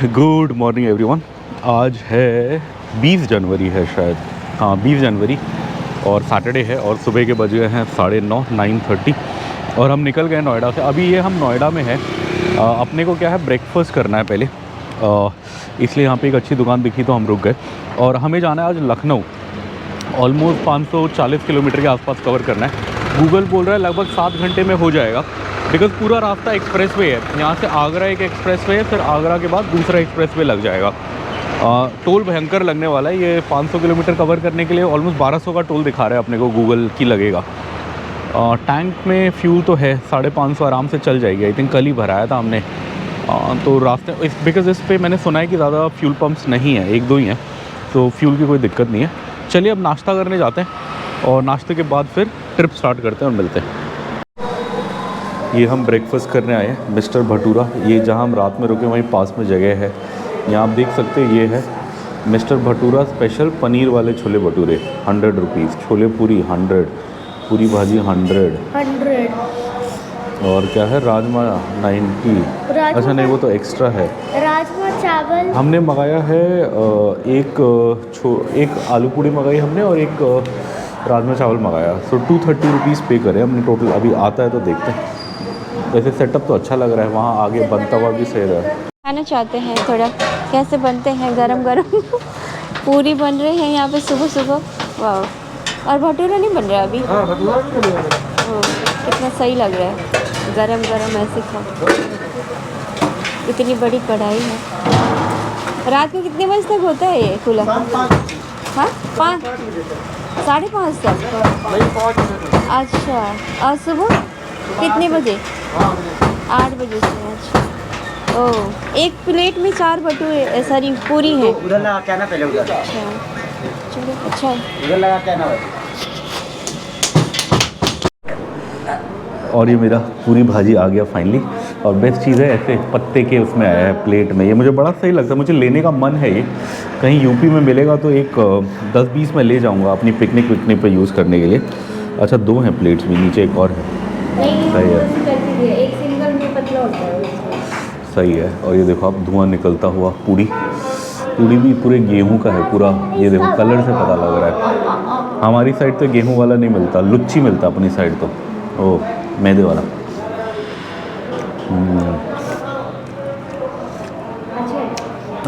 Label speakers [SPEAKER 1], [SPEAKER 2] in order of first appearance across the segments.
[SPEAKER 1] Good morning everyone. आज है 20 जनवरी है शायद, हाँ 20 जनवरी और सैटरडे है और सुबह के बज गए हैं 9:30 9:30 और हम निकल गए नोएडा से। अभी ये हम नोएडा में है। अपने को क्या है, ब्रेकफास्ट करना है पहले, इसलिए यहाँ पे एक अच्छी दुकान दिखी तो हम रुक गए। और हमें जाना है आज लखनऊ। ऑलमोस्ट 540 किलोमीटर के आसपास कवर करना है। गूगल बोल रहा है लगभग 7 घंटे में हो जाएगा, बिकॉज़ पूरा रास्ता एक्सप्रेसवे है। यहाँ से आगरा एक एक्सप्रेसवे है, फिर आगरा के बाद दूसरा एक्सप्रेसवे लग जाएगा। टोल भयंकर लगने वाला है। ये 500 किलोमीटर कवर करने के लिए ऑलमोस्ट 1200 का टोल दिखा रहा है अपने को, गूगल की लगेगा। टैंक में फ्यूल तो है 550 आराम से चल जाएगी। आई थिंक कल ही भराया था हमने। तो रास्ते बिकॉज़ इस पे मैंने सुना है कि ज़्यादा फ्यूल पम्प्स नहीं है, 1-2 ही हैं, तो फ्यूल की कोई दिक्कत नहीं है। चलिए अब नाश्ता करने जाते हैं और नाश्ते के बाद फिर ट्रिप स्टार्ट करते हैं और मिलते हैं। ये हम ब्रेकफास्ट करने आए हैं मिस्टर भटूरा। ये जहाँ हम रात में रुके वहीं पास में जगह है। यहाँ आप देख सकते हैं, ये है मिस्टर भटूरा स्पेशल पनीर वाले छोले भटूरे 100 रुपीज़, छोले पूरी 100, पूरी भाजी 100 और क्या है, राजमा 90। अच्छा नहीं, वो तो एक्स्ट्रा है।
[SPEAKER 2] राजमा चावल
[SPEAKER 1] हमने मंगाया है एक आलू पूड़ी मंगाई हमने और एक राजमा चावल मंगाया। सो 230 रुपीज़ पे करें हमने टोटल। अभी आता है तो देखते हैं। वैसे सेटअप तो अच्छा लग रहा है, वहाँ आगे बनता हुआ भी सही रहा है।
[SPEAKER 2] खाना चाहते हैं थोड़ा कैसे बनते हैं, गरम गरम पूरी बन रहे हैं यहाँ पे सुबह सुबह। वाह, और भटूरा नहीं बन रहा अभी।
[SPEAKER 3] हाँ, भटूरा नहीं बन रहा है।
[SPEAKER 2] कितना सही लग रहा है, गरम गरम ऐसे खाओ। इतनी बड़ी कढ़ाई है। रात को कितने बजे तक होता है ये खुला? हाँ 5 5:30 तक। अच्छा, और सुबह कितने बजे? 8 बजे से। अच्छा, ओह, एक प्लेट में 4 भटूरे सॉरी पूरी है।
[SPEAKER 3] उधर लगा क्या ना पहले उधर।
[SPEAKER 2] अच्छा चलो, अच्छा है।
[SPEAKER 3] उधर लगा क्या ना।
[SPEAKER 1] और ये मेरा पूरी भाजी आ गया फाइनली। और बेस्ट चीज़ है, ऐसे पत्ते के उसमें आया है प्लेट में। ये मुझे बड़ा सही लगता है, मुझे लेने का मन है। ये कहीं यूपी में मिलेगा तो एक 10-20 में ले जाऊंगा अपनी पिकनिक विकनिक पे यूज़ करने के लिए। अच्छा 2 हैं प्लेट्स में, नीचे एक और है। सही है,
[SPEAKER 2] एक सिंगल में पतला होता है।
[SPEAKER 1] सही है। और ये देखो आप, धुआं निकलता हुआ पूड़ी भी पूरे गेहूं का है पूरा। ये देखो कलर से पता लग रहा है। हमारी साइड तो गेहूं वाला नहीं मिलता, लुच्ची मिलता अपनी साइड तो, ओ मैदे वाला।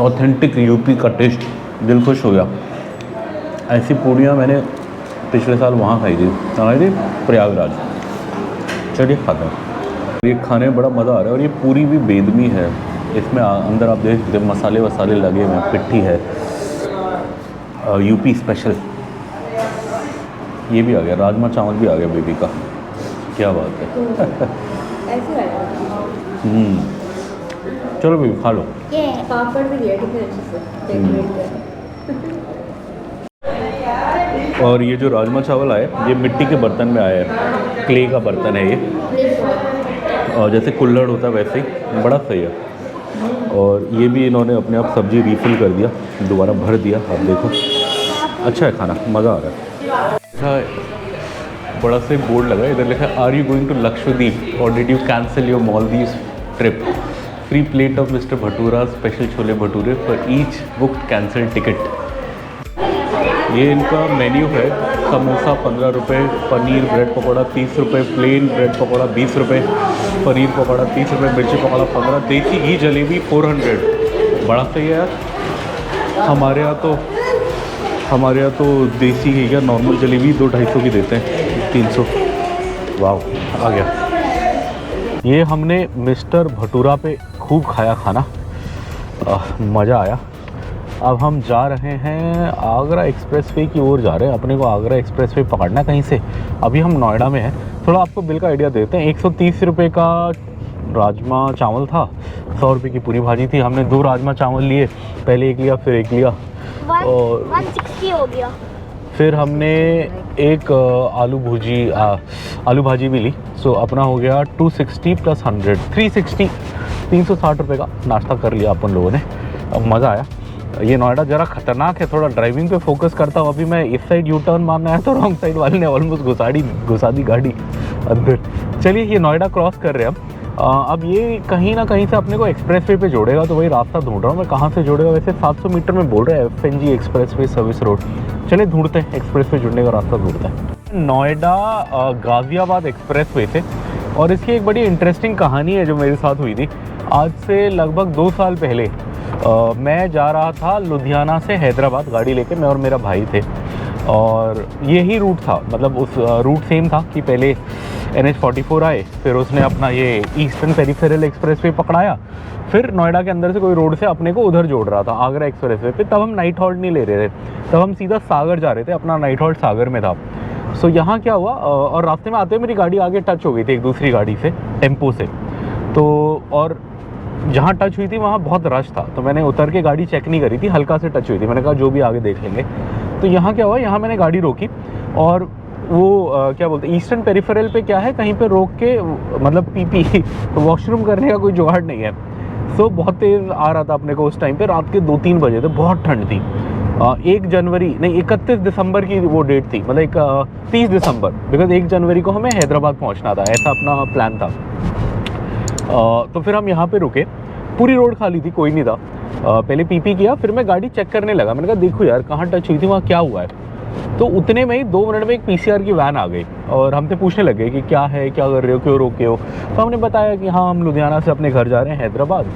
[SPEAKER 1] ऑथेंटिक यूपी का टेस्ट, दिल खुश हो गया। ऐसी पूड़ियाँ मैंने पिछले साल वहाँ खाई थी प्रयागराज। चलिए खाते हैं। ये खाने में बड़ा मज़ा आ रहा है। और ये पूरी भी बेदमी है, इसमें अंदर आप देख सकते हैं मसाले वसाले लगे हुए हैं। पिट्ठी है यूपी स्पेशल। ये भी आ गया, राजमा चावल भी आ गया बेबी का। क्या बात है। चलो बेबी खा लो।
[SPEAKER 2] पापड़ भी दिया कितने अच्छे से।
[SPEAKER 1] और ये जो राजमा चावल आए, ये मिट्टी के बर्तन में आया है, क्ले का बर्तन है ये, और जैसे कुल्हड़ होता है वैसे ही, बड़ा सही है। और ये भी इन्होंने अपने आप सब्जी रिफ़िल कर दिया, दोबारा भर दिया। आप देखो अच्छा है खाना, मज़ा आ रहा है। अच्छा बड़ा से बोर्ड लगा है, इधर लिखा है are you going to Lakshadweep और did you cancel your Maldives trip, free plate of mister Bhatura special chole bhature for each booked cancel ticket. ये इनका मेन्यू है। समोसा 15 रुपये, पनीर ब्रेड पकौड़ा 30 रुपये, प्लेन ब्रेड पकौड़ा 20 रुपये, पनीर पकौड़ा 30 रुपये, मिर्ची पकौड़ा 15, देसी घी जलेबी 400। बड़ा सही है यार। हमारे यहाँ तो देसी घी या नॉर्मल जलेबी 200-250 की देते हैं, 300। वाह, आ गया। ये हमने मिस्टर भटूरा पे खूब खाया खाना, मज़ा आया। अब हम जा रहे हैं आगरा एक्सप्रेसवे की ओर जा रहे हैं। अपने को आगरा एक्सप्रेसवे पकड़ना है कहीं से। अभी हम नोएडा में हैं। थोड़ा आपको बिल का आइडिया देते हैं। 130 रुपये का राजमा चावल था, 100 रुपये की पूरी भाजी थी। हमने 2 राजमा चावल लिए, पहले एक लिया फिर एक लिया, और
[SPEAKER 2] 160 हो गया।
[SPEAKER 1] फिर हमने एक आलू भाजी भी ली। सो अपना हो गया 260 + 100 360, 360 रुपये का नाश्ता कर लिया अपन लोगों ने। अब मज़ा आया। ये नोएडा ज़रा ख़तरनाक है, थोड़ा ड्राइविंग पे फोकस करता हूँ। अभी मैं इस साइड यू टर्न मारना है तो रॉन्ग साइड वाले ने ऑलमोस्ट घुसा दी गाड़ी अंदर। चलिए ये नोएडा क्रॉस कर रहे हैं हम। अब ये कहीं ना कहीं से अपने को एक्सप्रेसवे पे जोड़ेगा, तो वही रास्ता ढूंढ रहा हूँ मैं कहाँ से जोड़ेगा। वैसे 700 मीटर में बोल रहे हैं FNG एक्सप्रेसवे सर्विस रोड। चलिए ढूंढते हैं, एक्सप्रेसवे जुड़ने का रास्ता ढूंढते हैं। नोएडा गाज़ियाबाद एक्सप्रेसवे से, और इसकी एक बड़ी इंटरेस्टिंग कहानी है जो मेरे साथ हुई थी। आज से लगभग 2 साल पहले मैं जा रहा था लुधियाना से हैदराबाद गाड़ी लेके, मैं और मेरा भाई थे, और यही रूट था, मतलब उस रूट सेम था कि पहले NH-44 आए, फिर उसने अपना ये ईस्टर्न पेरिफेरल एक्सप्रेसवे पकड़ाया, फिर नोएडा के अंदर से कोई रोड से अपने को उधर जोड़ रहा था आगरा एक्सप्रेसवे पे। तब हम नाइट हॉल्ट नहीं ले रहे थे, तब हम सीधा सागर जा रहे थे, अपना नाइट हॉल्ट सागर में था। सो यहाँ क्या हुआ, और रास्ते में आते हुए मेरी गाड़ी आगे टच हो गई थी एक दूसरी गाड़ी से, टेम्पो से। तो और जहाँ टच हुई थी वहाँ बहुत रश था, तो मैंने उतर के गाड़ी चेक नहीं करी थी, हल्का से टच हुई थी, मैंने कहा जो भी आगे देख लेंगे। तो यहाँ क्या हुआ, यहाँ मैंने गाड़ी रोकी, और वो क्या बोलते हैं, ईस्टर्न पेरिफेरल पे क्या है, कहीं पे रोक के मतलब पीपी वॉशरूम करने का कोई जुगाड़ नहीं है। सो बहुत तेज़ आ रहा था अपने को उस टाइम पे, रात के 2-3 बजे थे, बहुत ठंड थी। 1 जनवरी नहीं 31 दिसंबर की वो डेट थी, मतलब 30 दिसंबर, बिकॉज 1 जनवरी को हमें हैदराबाद पहुँचना था, ऐसा अपना प्लान था। तो फिर हम यहाँ पे रुके, पूरी रोड खाली थी, कोई नहीं था। पहले पीपी किया, फिर मैं गाड़ी चेक करने लगा, मैंने कहा देखो यार कहाँ टच हुई थी, वहाँ क्या हुआ है। तो उतने में ही 2 मिनट में एक PCR की वैन आ गई, और हमसे पूछने लगे कि क्या है, क्या कर रहे हो, क्यों रोके हो। तो हमने बताया कि हाँ हम लुधियाना से अपने घर जा रहे हैं हैदराबाद,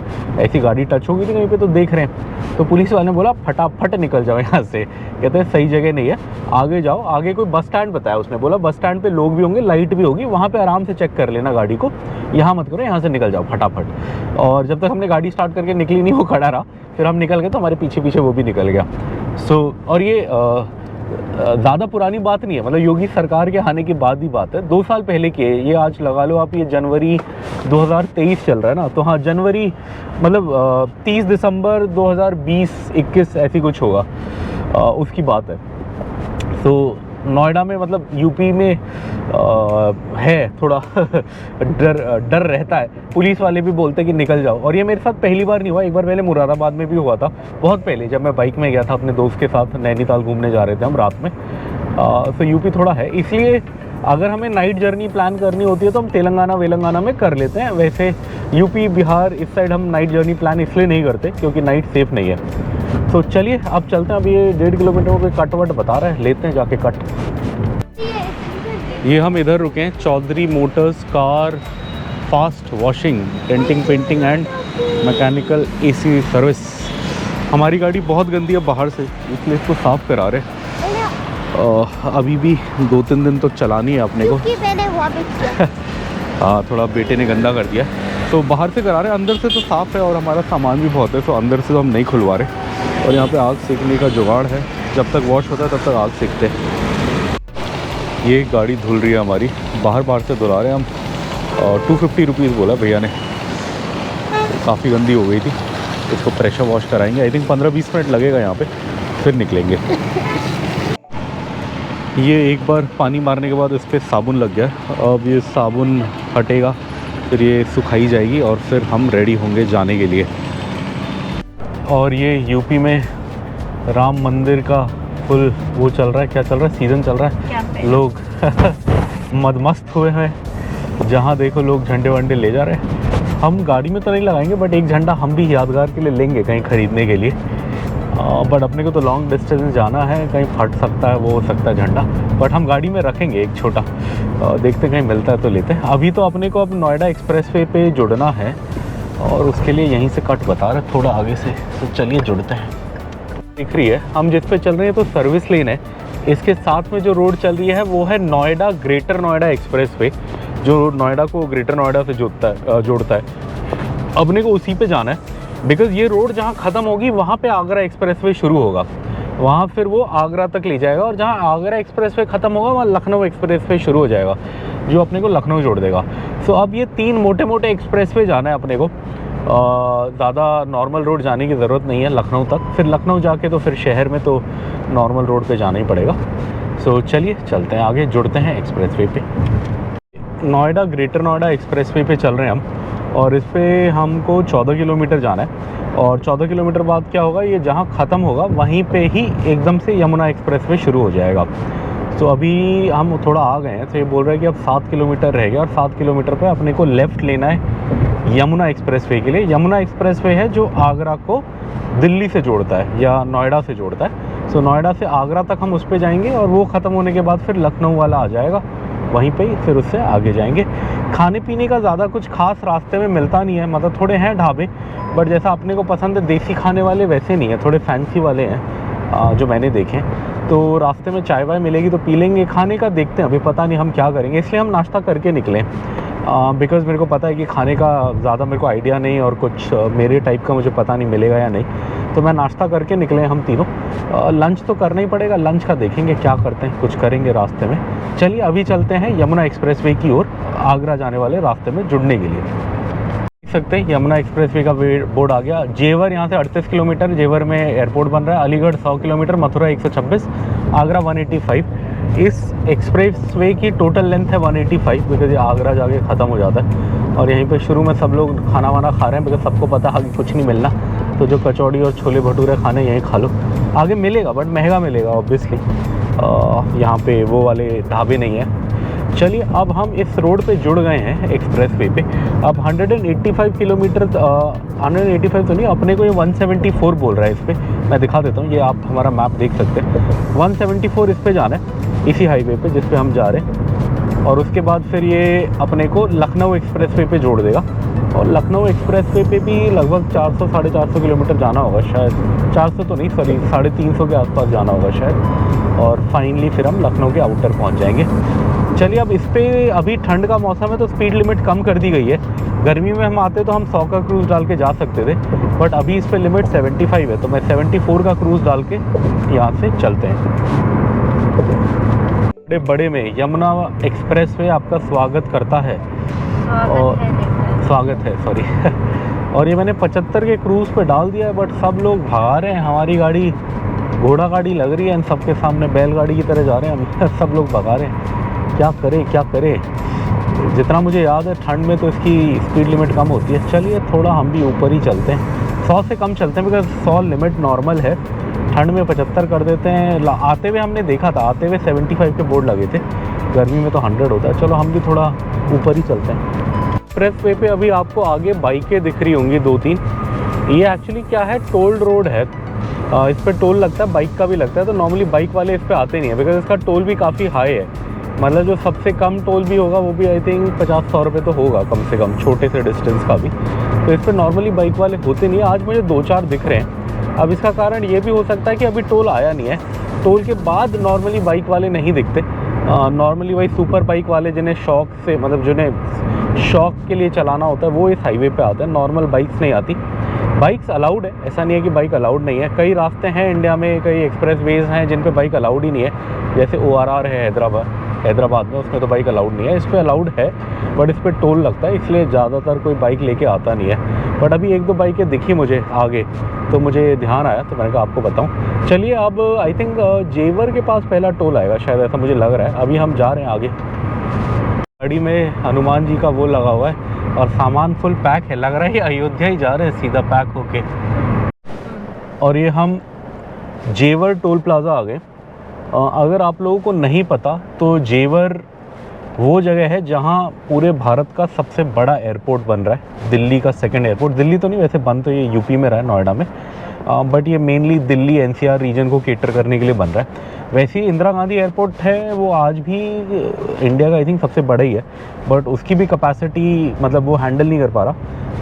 [SPEAKER 1] ऐसी गाड़ी टच हो गई थी कहीं पे, तो देख रहे हैं। तो पुलिस वाले ने बोला फटाफट निकल जाओ यहाँ से, कहते हैं सही जगह नहीं है, आगे जाओ। आगे कोई बस स्टैंड बताया उसने, बोला बस स्टैंड पे लोग भी होंगे, लाइट भी होगी, वहाँ पे आराम से चेक कर लेना गाड़ी को, यहाँ मत करो, यहाँ से निकल जाओ फटाफट। और जब तक हमने गाड़ी स्टार्ट करके निकली नहीं, वो खड़ा रहा, फिर हम निकल गए, तो हमारे पीछे पीछे वो भी निकल गया। सो और ये ज़्यादा पुरानी बात नहीं है, मतलब योगी सरकार के आने के बाद ही बात है, 2 साल पहले की है ये। आज लगा लो आप, ये जनवरी 2023 चल रहा है ना, तो हाँ जनवरी मतलब 30 दिसंबर 2020-21 ऐसी कुछ होगा, उसकी बात है। तो नोएडा में मतलब यूपी में है थोड़ा डर रहता है, पुलिस वाले भी बोलते हैं कि निकल जाओ। और ये मेरे साथ पहली बार नहीं हुआ, एक बार पहले मुरादाबाद में भी हुआ था, बहुत पहले, जब मैं बाइक में गया था अपने दोस्त के साथ, नैनीताल घूमने जा रहे थे हम रात में। तो यूपी थोड़ा है, इसलिए अगर हमें नाइट जर्नी प्लान करनी होती है तो हम तेलंगाना में कर लेते हैं। वैसे यूपी बिहार इस साइड हम नाइट जर्नी प्लान इसलिए नहीं करते क्योंकि नाइट सेफ़ नहीं है। तो चलिए अब चलते हैं, अभी ये 1.5 किलोमीटर में कोई कट वट बता रहा है, लेते हैं जाके कट। ये हम इधर रुके हैं, Chaudhary motors car fast washing denting painting and mechanical AC service. हमारी गाड़ी बहुत गंदी है बाहर से, इसलिए इसको साफ़ करा रहे। अभी भी 2-3 दिन तो चलानी है अपने को। हाँ थोड़ा बेटे ने गंदा कर दिया, तो बाहर से करा रहे, अंदर से तो साफ़ है और हमारा सामान भी बहुत है, तो अंदर से तो हम नहीं खुलवा रहे। और यहाँ पे आग सेकने का जुगाड़ है, जब तक वॉश होता है तब तक आग सेकते हैं। ये गाड़ी धुल रही है हमारी, बाहर से धुला रहे हैं हम, और 250 रुपीज़ बोला भैया ने। काफ़ी गंदी हो गई थी, इसको प्रेशर वॉश कराएंगे। आई थिंक 15-20 मिनट लगेगा यहाँ पे, फिर निकलेंगे। ये एक बार पानी मारने के बाद इस पर साबुन लग गया, अब ये साबुन हटेगा, फिर ये सुखाई जाएगी और फिर हम रेडी होंगे जाने के लिए। और ये यूपी में राम मंदिर का फुल वो चल रहा है, क्या चल रहा है, सीज़न चल रहा है, लोग मदमस्त हुए हैं, जहाँ देखो लोग झंडे वंडे ले जा रहे हैं। हम गाड़ी में तो नहीं लगाएंगे, बट एक झंडा हम भी यादगार के लिए लेंगे कहीं ख़रीदने के लिए। बट अपने को तो लॉन्ग डिस्टेंस जाना है, कहीं फट सकता है, वो हो सकता है झंडा, बट हम गाड़ी में रखेंगे एक छोटा, देखते कहीं मिलता है तो लेते हैं। अभी तो अपने को अब नोएडा एक्सप्रेसवे पे जुड़ना है, और उसके लिए यहीं से कट बता रहे थोड़ा आगे से, तो चलिए जुड़ते हैं। दिख रही है हम जिस पे चल रहे हैं तो सर्विस लेन है, इसके साथ में जो रोड चल रही है वो है नोएडा ग्रेटर नोएडा एक्सप्रेसवे, जो नोएडा को ग्रेटर नोएडा से जोड़ता है। अपने को उसी पे जाना है, बिकॉज़ ये रोड जहाँ ख़त्म होगी वहाँ पे आगरा एक्सप्रेसवे शुरू होगा, वहाँ फिर वो आगरा तक ले जाएगा, और जहाँ आगरा एक्सप्रेसवे ख़त्म होगा वहाँ लखनऊ एक्सप्रेसवे शुरू हो जाएगा, जो अपने को लखनऊ जोड़ देगा। सो अब ये 3 मोटे मोटे एक्सप्रेसवे जाना है अपने को, ज़्यादा नॉर्मल रोड जाने की ज़रूरत नहीं है लखनऊ तक, फिर लखनऊ जाके तो फिर शहर में तो नॉर्मल रोड पे जाना ही पड़ेगा। सो चलिए चलते हैं आगे, जुड़ते हैं एक्सप्रेसवे पे। नोएडा ग्रेटर नोएडा एक्सप्रेसवे पे चल रहे हैं हम, और इस पर हमको 14 किलोमीटर जाना है, और 14 किलोमीटर बाद क्या होगा, ये जहाँ ख़त्म होगा वहीं पे ही एकदम से यमुना एक्सप्रेसवे शुरू हो जाएगा। तो अभी हम थोड़ा आ गए हैं, तो ये बोल रहे हैं कि अब 7 किलोमीटर रह गया और 7 किलोमीटर पे अपने को लेफ़्ट लेना है यमुना एक्सप्रेसवे के लिए। यमुना एक्सप्रेसवे है जो आगरा को दिल्ली से जोड़ता है या नोएडा से जोड़ता है। सो नोएडा से आगरा तक हम उस पर जाएंगे और वो ख़त्म होने के बाद फिर लखनऊ वाला आ जाएगा, वहीं पे ही फिर उससे आगे जाएंगे। खाने पीने का ज़्यादा कुछ खास रास्ते में मिलता नहीं है, मतलब थोड़े हैं ढाबे, बट जैसा अपने को पसंद है देसी खाने वाले वैसे नहीं है, थोड़े फैंसी वाले हैं जो मैंने देखे। तो रास्ते में चाय वाय मिलेगी तो पी लेंगे, खाने का देखते हैं, अभी पता नहीं हम क्या करेंगे, इसलिए हम नाश्ता करके निकले। बिकॉज़ मेरे को पता है कि खाने का ज़्यादा मेरे को आइडिया नहीं और कुछ मेरे टाइप का मुझे पता नहीं मिलेगा या नहीं, तो मैं नाश्ता करके निकले हम तीनों। लंच तो करना ही पड़ेगा, लंच का देखेंगे क्या करते हैं, कुछ करेंगे रास्ते में। चलिए अभी चलते हैं यमुना एक्सप्रेसवे की ओर, आगरा जाने वाले रास्ते में जुड़ने के लिए। देख सकते हैं यमुना एक्सप्रेसवे का बोर्ड आ गया। जेवर यहाँ से 38 किलोमीटर, जेवर में एयरपोर्ट बन रहा है। अलीगढ़ 100 किलोमीटर, मथुरा 126, आगरा 185। इस एक्सप्रेसवे की टोटल लेंथ है 185, बिकॉज ये आगरा जाके ख़त्म हो जाता है। और यहीं पे शुरू में सब लोग खाना वाना खा रहे हैं, बिकॉज सबको पता है कि कुछ नहीं मिलना, तो जो कचौड़ी और छोले भटूरे खाने यहीं खा लो। आगे मिलेगा बट महंगा मिलेगा ऑब्वियसली, यहाँ पे वो वाले ढाबे नहीं है। चलिए अब हम इस रोड पे जुड़ गए हैं एक्सप्रेसवे पे। अब 185 किलोमीटर, 185 तो नहीं, अपने को ये 174 बोल रहा है इस पर। मैं दिखा देता हूँ, ये आप हमारा मैप देख सकते हैं। 174 इस पे जाना है, इसी हाईवे पे जिस पे हम जा रहे हैं। और उसके बाद फिर ये अपने को लखनऊ एक्सप्रेसवे पे जोड़ देगा। और लखनऊ एक्सप्रेसवे पे भी लगभग 400 साढ़े 400 किलोमीटर जाना होगा शायद, 400 तो नहीं सॉरी 350 के आसपास जाना होगा शायद। और फाइनली फिर हम लखनऊ के आउटर पहुंच जाएंगे। चलिए अब इस पर अभी ठंड का मौसम है तो स्पीड लिमिट कम कर दी गई है। गर्मी में हम आते तो हम 100 का क्रूज़ डाल के जा सकते थे, बट अभी इस पर लिमिट 75 है, तो मैं 74 का क्रूज़ डाल के यहाँ से चलते हैं। बड़े बड़े में यमुना एक्सप्रेसवे आपका स्वागत करता है, और स्वागत है सॉरी और ये मैंने 75 के क्रूज़ पे डाल दिया है, बट सब लोग भगा रहे हैं। हमारी गाड़ी घोड़ा गाड़ी लग रही है, इन सबके सामने बैलगाड़ी की तरह जा रहे हैं हम सब लोग भगा रहे हैं। क्या करें। जितना मुझे याद है ठंड में तो इसकी स्पीड लिमिट कम होती है। चलिए थोड़ा हम भी ऊपर ही चलते हैं, 100 से कम चलते हैं, बिकॉज 100 लिमिट नॉर्मल है। ठंड में 75 कर देते हैं। आते हुए हमने देखा था, आते हुए 75 के बोर्ड लगे थे, गर्मी में तो 100 होता है। चलो हम भी थोड़ा ऊपर ही चलते हैं। एक्सप्रेसवे पे अभी आपको आगे बाइकें दिख रही होंगी 2-3। ये एक्चुअली क्या है, टोल्ड रोड है। इस पर टोल लगता है, बाइक का भी लगता है। तो नॉर्मली बाइक वाले इस पर आते नहीं है, बिकॉज इसका टोल भी काफ़ी हाई है। मतलब जो सबसे कम टोल भी होगा वो भी आई थिंक 50-100 रुपये तो होगा कम से कम, छोटे से डिस्टेंस का भी। तो इस पर नॉर्मली बाइक वाले होते नहीं है। आज मुझे 2-4 दिख रहे हैं। अब इसका कारण ये भी हो सकता है कि अभी टोल आया नहीं है। टोल के बाद नॉर्मली बाइक वाले नहीं दिखते। नॉर्मली वही सुपर बाइक वाले जिन्हें शौक से, मतलब जिन्हें शौक के लिए चलाना होता है, वो इस हाईवे पे आते हैं। नॉर्मल बाइक्स नहीं आती। बाइक्स अलाउड है, ऐसा नहीं है कि बाइक अलाउड नहीं है। कई रास्ते हैं इंडिया में, कई एक्सप्रेसवेज हैं जिन पे बाइक अलाउड ही नहीं है। जैसे ORR है हैदराबाद में, उसमें तो बाइक अलाउड नहीं है। इस पर अलाउड है बट इस पर टोल लगता है, इसलिए ज़्यादातर कोई बाइक लेके आता नहीं है। बट अभी 1-2 बाइकें दिखी मुझे आगे, तो मुझे ध्यान आया, तो मैंने कहा आपको बताऊं। चलिए अब आई थिंक जेवर के पास पहला टोल आएगा शायद, ऐसा मुझे लग रहा है। अभी हम जा रहे हैं आगे। गाड़ी में हनुमान जी का वो लगा हुआ है और सामान फुल पैक है, लग रहा है अयोध्या ही जा रहे हैं सीधा पैक होके। और ये हम जेवर टोल प्लाज़ा आ गए। अगर आप लोगों को नहीं पता तो जेवर वो जगह है जहाँ पूरे भारत का सबसे बड़ा एयरपोर्ट बन रहा है, दिल्ली का सेकंड एयरपोर्ट। दिल्ली तो नहीं, वैसे बन तो ये यूपी में रहा है, नोएडा में, बट ये मेनली दिल्ली NCR रीजन को केटर करने के लिए बन रहा है। वैसे ही इंदिरा गांधी एयरपोर्ट है, वो आज भी इंडिया का आई थिंक सबसे बड़ा ही है, बट उसकी भी कैपेसिटी मतलब वो हैंडल नहीं कर पा रहा,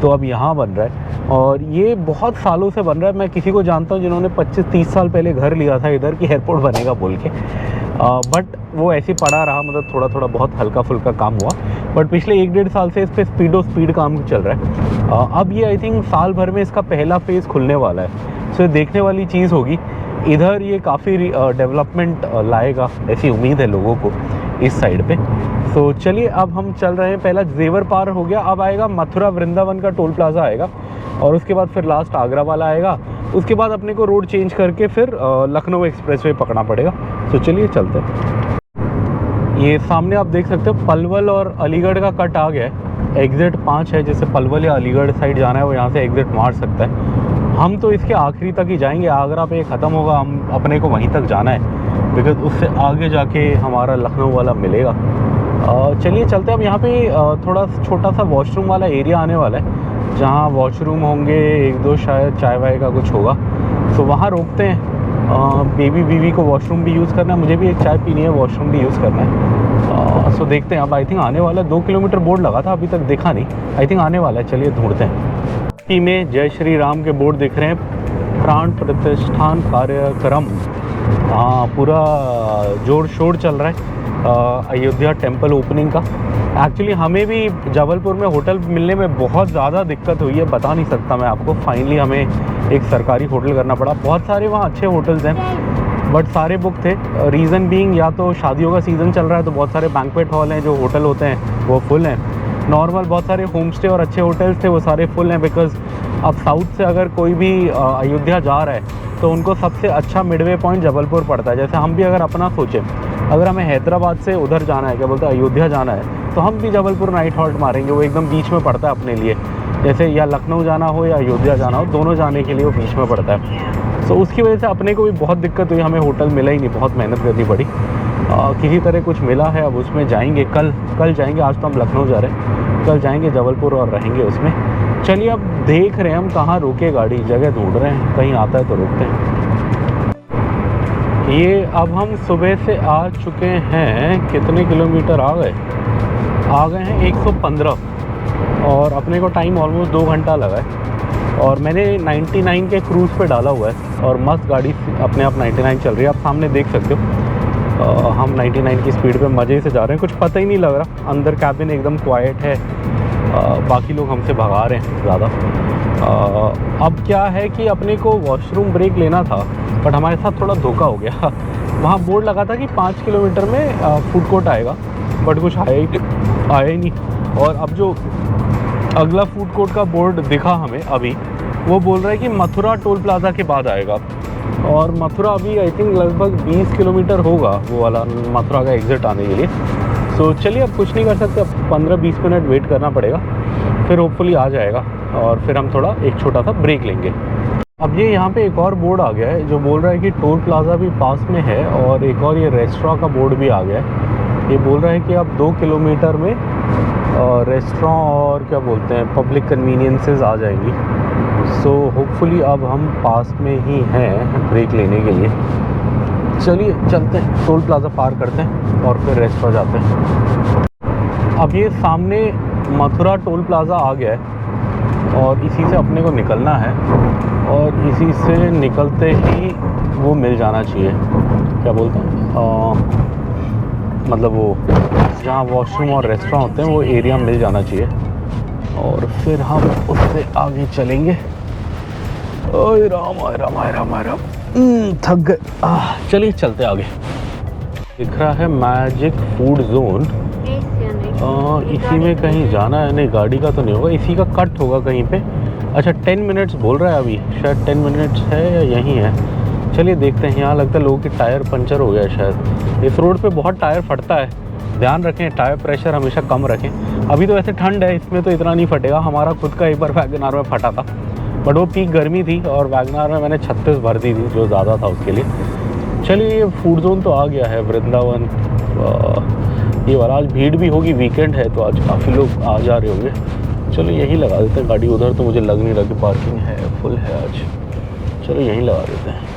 [SPEAKER 1] तो अब यहाँ बन रहा है। और ये बहुत सालों से बन रहा है। मैं किसी को जानता हूँ जिन्होंने 25-30 साल पहले घर लिया था इधर कि एयरपोर्ट बनेगा बोल के, बट वो ऐसे पड़ा रहा, मतलब थोड़ा थोड़ा बहुत हल्का फुल्का काम हुआ। बट पिछले 1-1.5 साल से इस पर स्पीड काम चल रहा है। अब ये आई थिंक साल भर में इसका पहला फेज़ खुलने वाला है, सो ये देखने वाली चीज़ होगी। इधर ये काफ़ी डेवलपमेंट लाएगा, ऐसी उम्मीद है लोगों को इस साइड पे। तो चलिए अब हम चल रहे हैं। पहला जेवर पार हो गया, अब आएगा मथुरा वृंदावन का टोल प्लाज़ा आएगा, और उसके बाद फिर लास्ट आगरा वाला आएगा। उसके बाद अपने को रोड चेंज करके फिर लखनऊ एक्सप्रेसवे पकड़ना पड़ेगा। तो चलिए चलते हैं। ये सामने आप देख सकते हो पलवल और अलीगढ़ का कट आ गया है। एग्ज़िट 5 है, जैसे पलवल या अलीगढ़ साइड जाना है वो यहाँ से एग्ज़िट मार सकता है। हम तो इसके आखिरी तक ही जाएंगे, आगरा पे ख़त्म होगा, हम अपने को वहीं तक जाना है। बिकॉज उससे आगे जाके हमारा लखनऊ वाला मिलेगा। चलिए चलते हैं। अब यहाँ पे थोड़ा छोटा सा वॉशरूम वाला एरिया आने वाला है, जहाँ वॉशरूम होंगे, एक दो शायद चाय वाय का कुछ होगा, तो वहाँ रोकते हैं। बेबी बीवी को वॉशरूम भी यूज़ करना है, मुझे भी एक चाय पीनी है, वॉशरूम भी यूज़ करना है। सो देखते हैं। अब आई थिंक आने वाला है, 2 किलोमीटर बोर्ड लगा था, अभी तक देखा नहीं, आई थिंक आने वाला है। चलिए ढूंढते हैं। पी में जय श्री राम के बोर्ड दिख रहे हैं, प्राण प्रतिष्ठान कार्यक्रम। हाँ, पूरा जोर शोर चल रहा है अयोध्या टेम्पल ओपनिंग का। एक्चुअली हमें भी जबलपुर में होटल मिलने में बहुत ज़्यादा दिक्कत हुई है, बता नहीं सकता मैं आपको। फाइनली हमें एक सरकारी होटल करना पड़ा। बहुत सारे वहाँ अच्छे होटल्स हैं बट सारे बुक थे। रीज़न बीइंग या तो शादियों का सीज़न चल रहा है तो बहुत सारे बैंक्वेट हॉल हैं, जो होटल होते हैं वो फुल हैं। नॉर्मल बहुत सारे होम स्टे और अच्छे होटल्स थे, वो सारे फुल हैं। बिकॉज़ अब साउथ से अगर कोई भी अयोध्या जा रहा है तो उनको सबसे अच्छा मिडवे पॉइंट जबलपुर पड़ता है। जैसे हम भी अगर अपना सोचें, अगर हमें हैदराबाद से उधर जाना है, क्या बोलते हैं, अयोध्या जाना है, तो हम भी जबलपुर नाइट हॉल्ट मारेंगे, वो एकदम बीच में पड़ता है अपने लिए। जैसे या लखनऊ जाना हो या अयोध्या जाना हो, दोनों जाने के लिए वो बीच में पड़ता है। सो उसकी वजह से अपने को भी बहुत दिक्कत हुई, हमें होटल मिला ही नहीं, बहुत मेहनत करनी पड़ी। किसी तरह कुछ मिला है, अब उसमें जाएंगे। कल जाएंगे, आज तो हम लखनऊ जा रहे हैं, कल जाएंगे जबलपुर और रहेंगे उसमें। चलिए अब देख रहे हैं हम कहाँ रोके गाड़ी, जगह ढूंढ रहे हैं, कहीं आता है तो रोकते हैं। ये अब हम सुबह से आ चुके हैं, कितने किलोमीटर आ गए हैं 115, और अपने को टाइम ऑलमोस्ट 2 घंटा लगा है। और मैंने 99 के क्रूज़ पे डाला हुआ है और मस्त गाड़ी अपने आप 99 चल रही है, आप सामने देख सकते हो। हम 99 की स्पीड पे मज़े से जा रहे हैं, कुछ पता ही नहीं लग रहा। अंदर कैबिन एकदम क्वाइट है, बाकी लोग हमसे भगा रहे हैं ज़्यादा। अब क्या है कि अपने को वॉशरूम ब्रेक लेना था बट हमारे साथ थोड़ा धोखा हो गया। वहाँ बोर्ड लगा था कि 5 किलोमीटर में फूड कोर्ट आएगा, बट कुछ आया ही नहीं। और अब जो अगला फूड कोर्ट का बोर्ड दिखा हमें अभी, वो बोल रहा है कि मथुरा टोल प्लाज़ा के बाद आएगा। और मथुरा अभी आई थिंक लगभग 20 किलोमीटर होगा वो वाला मथुरा का एग्ज़िट आने के लिए। सो चलिए अब कुछ नहीं कर सकते, अब 15-20 मिनट वेट करना पड़ेगा, फिर होपफुली आ जाएगा और फिर हम थोड़ा एक छोटा सा ब्रेक लेंगे। अब ये यहाँ पे एक और बोर्ड आ गया है जो बोल रहा है कि टोल प्लाज़ा भी पास में है, और एक और ये रेस्टोरेंट का बोर्ड भी आ गया है। ये बोल रहा है कि अब 2 किलोमीटर में रेस्टोरेंट और क्या बोलते हैं पब्लिक कन्वीनियंसेस आ जाएंगी। सो होपफुली अब हम पास में ही हैं ब्रेक लेने के लिए। चलिए चलते हैं, टोल प्लाज़ा पार करते हैं और फिर रेस्टोरेंट जाते हैं। अब ये सामने मथुरा टोल प्लाज़ा आ गया है और इसी से अपने को निकलना है, और इसी से निकलते ही वो मिल जाना चाहिए, क्या बोलते हैं मतलब वो जहाँ वॉशरूम और रेस्टोरेंट होते हैं वो एरिया मिल जाना चाहिए, और फिर हम उससे आगे चलेंगे। ओए राम आए राम आए राम आए राम, थक गए। चलिए चलते आगे। दिख रहा है मैजिक फूड जोन, इसी में कहीं जाना है। नहीं, गाड़ी का तो नहीं होगा, इसी का कट होगा कहीं पे। अच्छा 10 मिनट्स बोल रहा है अभी, शायद 10 मिनट्स है या यहीं है। चलिए देखते हैं। यहाँ लगता है लोगों की टायर पंचर हो गया है शायद। इस रोड पे बहुत टायर फटता है, ध्यान रखें, टायर प्रेशर हमेशा कम रखें। अभी तो वैसे ठंड है, इसमें तो इतना नहीं फटेगा। हमारा खुद का एक बार वैगनार में फटा था, बट वो पीक गर्मी थी और वैगनार में मैंने 36 भर दी थी, जो ज़्यादा था उसके लिए। चलिए ये फूड जोन तो आ गया है, वृंदावन ये वाला। आज भीड़ भी होगी, वीकेंड है तो आज काफ़ी लोग आ जा रहे होंगे। चलो यहीं लगा देते हैं गाड़ी, उधर तो मुझे लग नहीं रहा कि पार्किंग है, फुल है आज। चलो यहीं लगा देते हैं।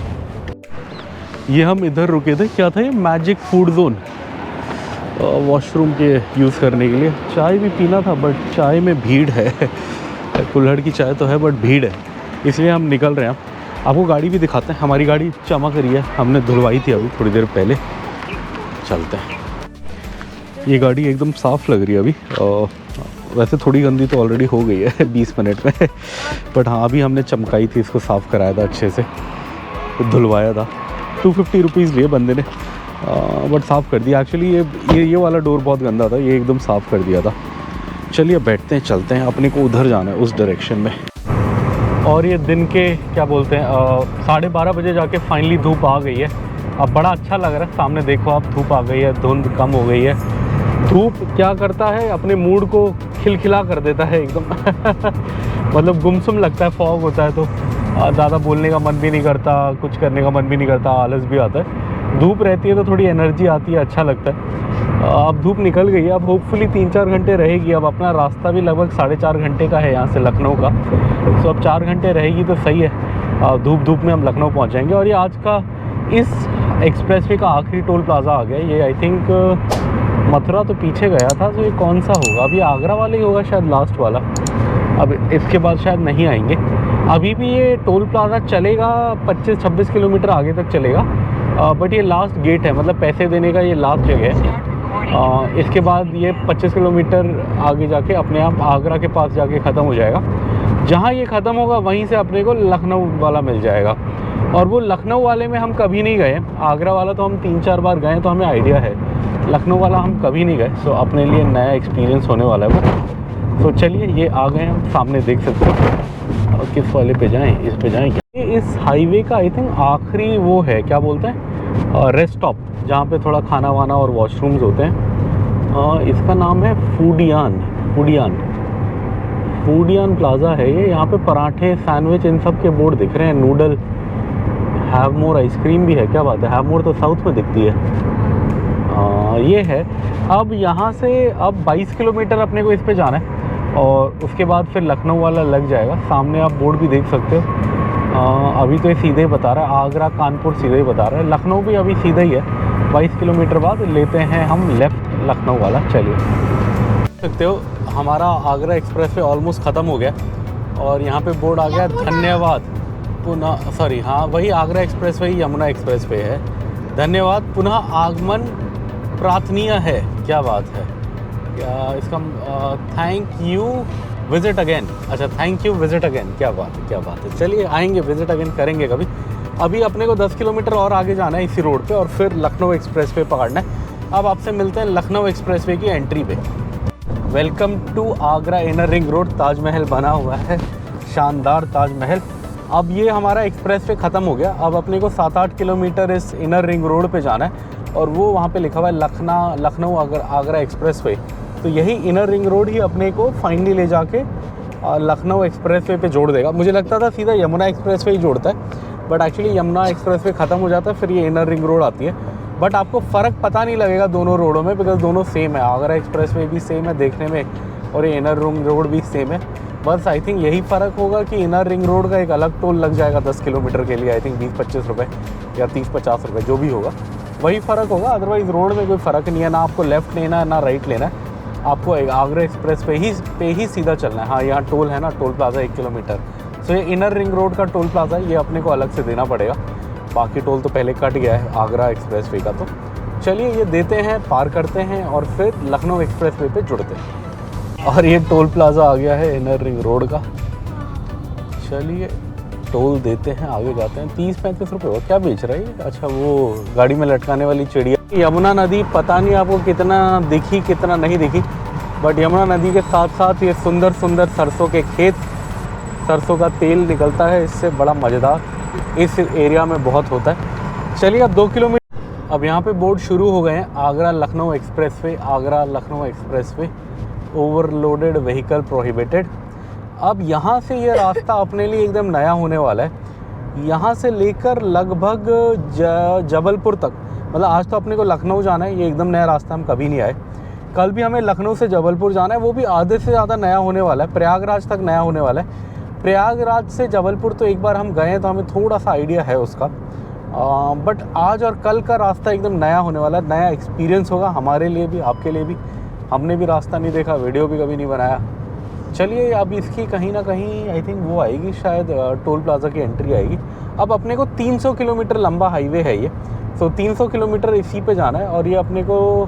[SPEAKER 1] ये हम इधर रुके थे, क्या था ये, मैजिक फूड जोन, वॉशरूम के यूज़ करने के लिए। चाय भी पीना था बट चाय में भीड़ है। कुल्हड़ की चाय तो है बट भीड़ है, इसलिए हम निकल रहे हैं। आपको गाड़ी भी दिखाते हैं, हमारी गाड़ी चमक रही है, हमने धुलवाई थी अभी थोड़ी देर पहले। चलते हैं। ये गाड़ी एकदम साफ़ लग रही है अभी, वैसे थोड़ी गंदी तो ऑलरेडी हो गई है 20 मिनट में, बट हाँ अभी हमने चमकाई थी, इसको साफ़ कराया था अच्छे से, धुलवाया था। 250 रुपीज़ लिए बंदे ने, बट साफ़ कर दिया। एक्चुअली ये वाला डोर बहुत गंदा था, ये एकदम साफ़ कर दिया था। चलिए बैठते हैं, चलते हैं, अपने को उधर जाना है उस डायरेक्शन में। और ये दिन के क्या बोलते हैं 12:30 बजे जाके फाइनली धूप आ गई है। अब बड़ा अच्छा लग रहा है, सामने देखो आप, धूप आ गई है, धुंध कम हो गई है। धूप क्या करता है, अपने मूड को खिलखिला कर देता है एकदम मतलब गुमसुम लगता है, फॉग होता है तो ज़्यादा बोलने का मन भी नहीं करता, कुछ करने का मन भी नहीं करता, आलस भी आता है। धूप रहती है तो थोड़ी एनर्जी आती है, अच्छा लगता है। अब धूप निकल गई है, अब होपफुली 3-4 घंटे रहेगी। अब अपना रास्ता भी लगभग 4.5 घंटे का है यहाँ से लखनऊ का, तो अब 4 घंटे रहेगी तो सही है। धूप में हम लखनऊ पहुँच जाएंगे। और ये आज का इस एक्सप्रेसवे का आखिरी टोल प्लाज़ा आ गया। ये आई थिंक मथुरा तो पीछे गया था, तो ये कौन सा होगा? अभी आगरा वाला ही होगा शायद, लास्ट वाला। अब इसके बाद शायद नहीं आएंगे। अभी भी ये टोल प्लाज़ा चलेगा 25-26 किलोमीटर आगे तक चलेगा, बट ये लास्ट गेट है, मतलब पैसे देने का ये लास्ट जगह है। इसके बाद ये 25 किलोमीटर आगे जाके अपने आप आगरा के पास जाके ख़त्म हो जाएगा। जहाँ ये ख़त्म होगा वहीं से अपने को लखनऊ वाला मिल जाएगा। और वो लखनऊ वाले में हम कभी नहीं गए। आगरा वाला तो हम 3-4 बार गए, तो हमें आइडिया है। लखनऊ वाला हम कभी नहीं गए, सो अपने लिए नया एक्सपीरियंस होने वाला है वो। तो चलिए, ये आ गए हम, सामने देख सकते हैं। और किस वाले पे जाएं? इस पे जाएं क्या? ये इस हाईवे का आई थिंक आखिरी वो है, क्या बोलते हैं, रेस्ट स्टॉप, जहाँ पे थोड़ा खाना वाना और वॉशरूम्स होते हैं। इसका नाम है फूडियान प्लाज़ा है ये। यहाँ पे पराठे, सैंडविच, इन सब के बोर्ड दिख रहे हैं। नूडल, हैव मोर आइसक्रीम भी है। क्या बात है, हैव मोर तो साउथ में दिखती है। ये है। अब यहाँ से अब 22 किलोमीटर अपने को इस पे जाना है, और उसके बाद फिर लखनऊ वाला लग जाएगा। सामने आप बोर्ड भी देख सकते हो। अभी तो ये सीधे ही बता रहा है, आगरा कानपुर सीधे ही बता रहा है। लखनऊ भी अभी सीधा ही है। 22 किलोमीटर बाद लेते हैं हम लेफ़्ट लखनऊ वाला। चलिए, देख सकते हो हमारा आगरा एक्सप्रेस वे ऑलमोस्ट ख़त्म हो गया, और यहाँ पे बोर्ड आ गया धन्यवाद पुनः, सॉरी हाँ वही Agra express way, Yamuna express way है। धन्यवाद, पुनः आगमन प्रार्थनीय है। क्या बात है, क्या इसका थैंक यू विज़िट अगेन। अच्छा, थैंक यू विज़िट अगेन। क्या बात है, क्या बात है। चलिए, आएंगे, विज़िट अगेन करेंगे कभी। अभी अपने को 10 किलोमीटर और आगे जाना है इसी रोड पे, और फिर लखनऊ एक्सप्रेस वे पकड़ना है। अब आपसे मिलते हैं लखनऊ एक्सप्रेस वे की एंट्री पे। Welcome to Agra inner ring road. Taj Mahal बना हुआ है, शानदार ताजमहल। अब ये हमारा एक्सप्रेस वे ख़त्म हो गया। अब अपने को 7-8 किलोमीटर इस इनर रिंग रोड पे जाना है, और वो वहाँ पे लिखा हुआ है लखनऊ आगरा एक्सप्रेस वे। तो यही इनर रिंग रोड ही अपने को फाइनली ले जाके लखनऊ एक्सप्रेस वे पे जोड़ देगा। मुझे लगता था सीधा यमुना एक्सप्रेस वे ही जोड़ता है, but actually Yamuna express way ख़त्म हो जाता है, फिर ये इनर रिंग रोड आती है। बट आपको फ़र्क पता नहीं लगेगा दोनों रोडों में, बिकॉज दोनों सेम है। आगरा एक्सप्रेस वे भी सेम है देखने में, और ये इनर रिंग रोड भी सेम है। बस आई थिंक यही फ़र्क होगा कि इनर रिंग रोड का एक अलग टोल लग जाएगा 10 किलोमीटर के लिए, आई थिंक 20-25 रुपये या 30-50 रुपये, जो भी होगा वही फ़र्क होगा। अदरवाइज़ रोड में कोई फ़र्क नहीं है, ना आपको लेफ़्ट लेना है ना राइट लेना है। आपको आगरा एक्सप्रेस पे ही सीधा चलना है। हाँ, यहाँ टोल है ना, टोल प्लाज़ा 1 किलोमीटर। सो ये इनर रिंग रोड का टोल प्लाज़ा, ये अपने को अलग से देना पड़ेगा। बाकी टोल तो पहले कट गया है आगरा एक्सप्रेस वे का। तो चलिए, ये देते हैं, पार करते हैं, और फिर लखनऊ एक्सप्रेस वे पे जुड़ते हैं। और ये टोल प्लाज़ा आ गया है इनर रिंग रोड का। चलिए, टोल देते हैं, आगे जाते हैं। 30-35 रुपये हो। क्या बेच रहा है? अच्छा, वो गाड़ी में लटकाने वाली चिड़िया। यमुना नदी पता नहीं आपको कितना दिखी कितना नहीं दिखी, बट यमुना नदी के साथ साथ ये सुंदर सुंदर सरसों के खेत, सरसों का तेल निकलता है इससे, बड़ा मज़ेदार इस एरिया में बहुत होता है। चलिए, अब 2 किलोमीटर। अब यहाँ पे बोर्ड शुरू हो गए हैं, Agra Lucknow express way, Agra Lucknow express way, overloaded vehicle prohibited. अब यहाँ से ये रास्ता अपने लिए एकदम नया होने वाला है। यहाँ से लेकर लगभग जबलपुर तक, मतलब आज तो अपने को लखनऊ जाना है, ये एकदम नया रास्ता, हम कभी नहीं आए। कल भी हमें लखनऊ से जबलपुर जाना है, वो भी आधे से ज़्यादा नया होने वाला है। प्रयागराज तक नया होने वाला है। प्रयागराज से जबलपुर तो एक बार हम गए हैं, तो हमें थोड़ा सा आइडिया है उसका। बट आज और कल का रास्ता एकदम नया होने वाला है। नया एक्सपीरियंस होगा हमारे लिए भी, आपके लिए भी। हमने भी रास्ता नहीं देखा, वीडियो भी कभी नहीं बनाया। चलिए, अब इसकी कहीं ना कहीं आई थिंक वो आएगी, शायद टोल प्लाज़ा की एंट्री आएगी। अब अपने को 300 किलोमीटर लंबा हाईवे है ये। सो 300 किलोमीटर इसी पे जाना है, और ये अपने को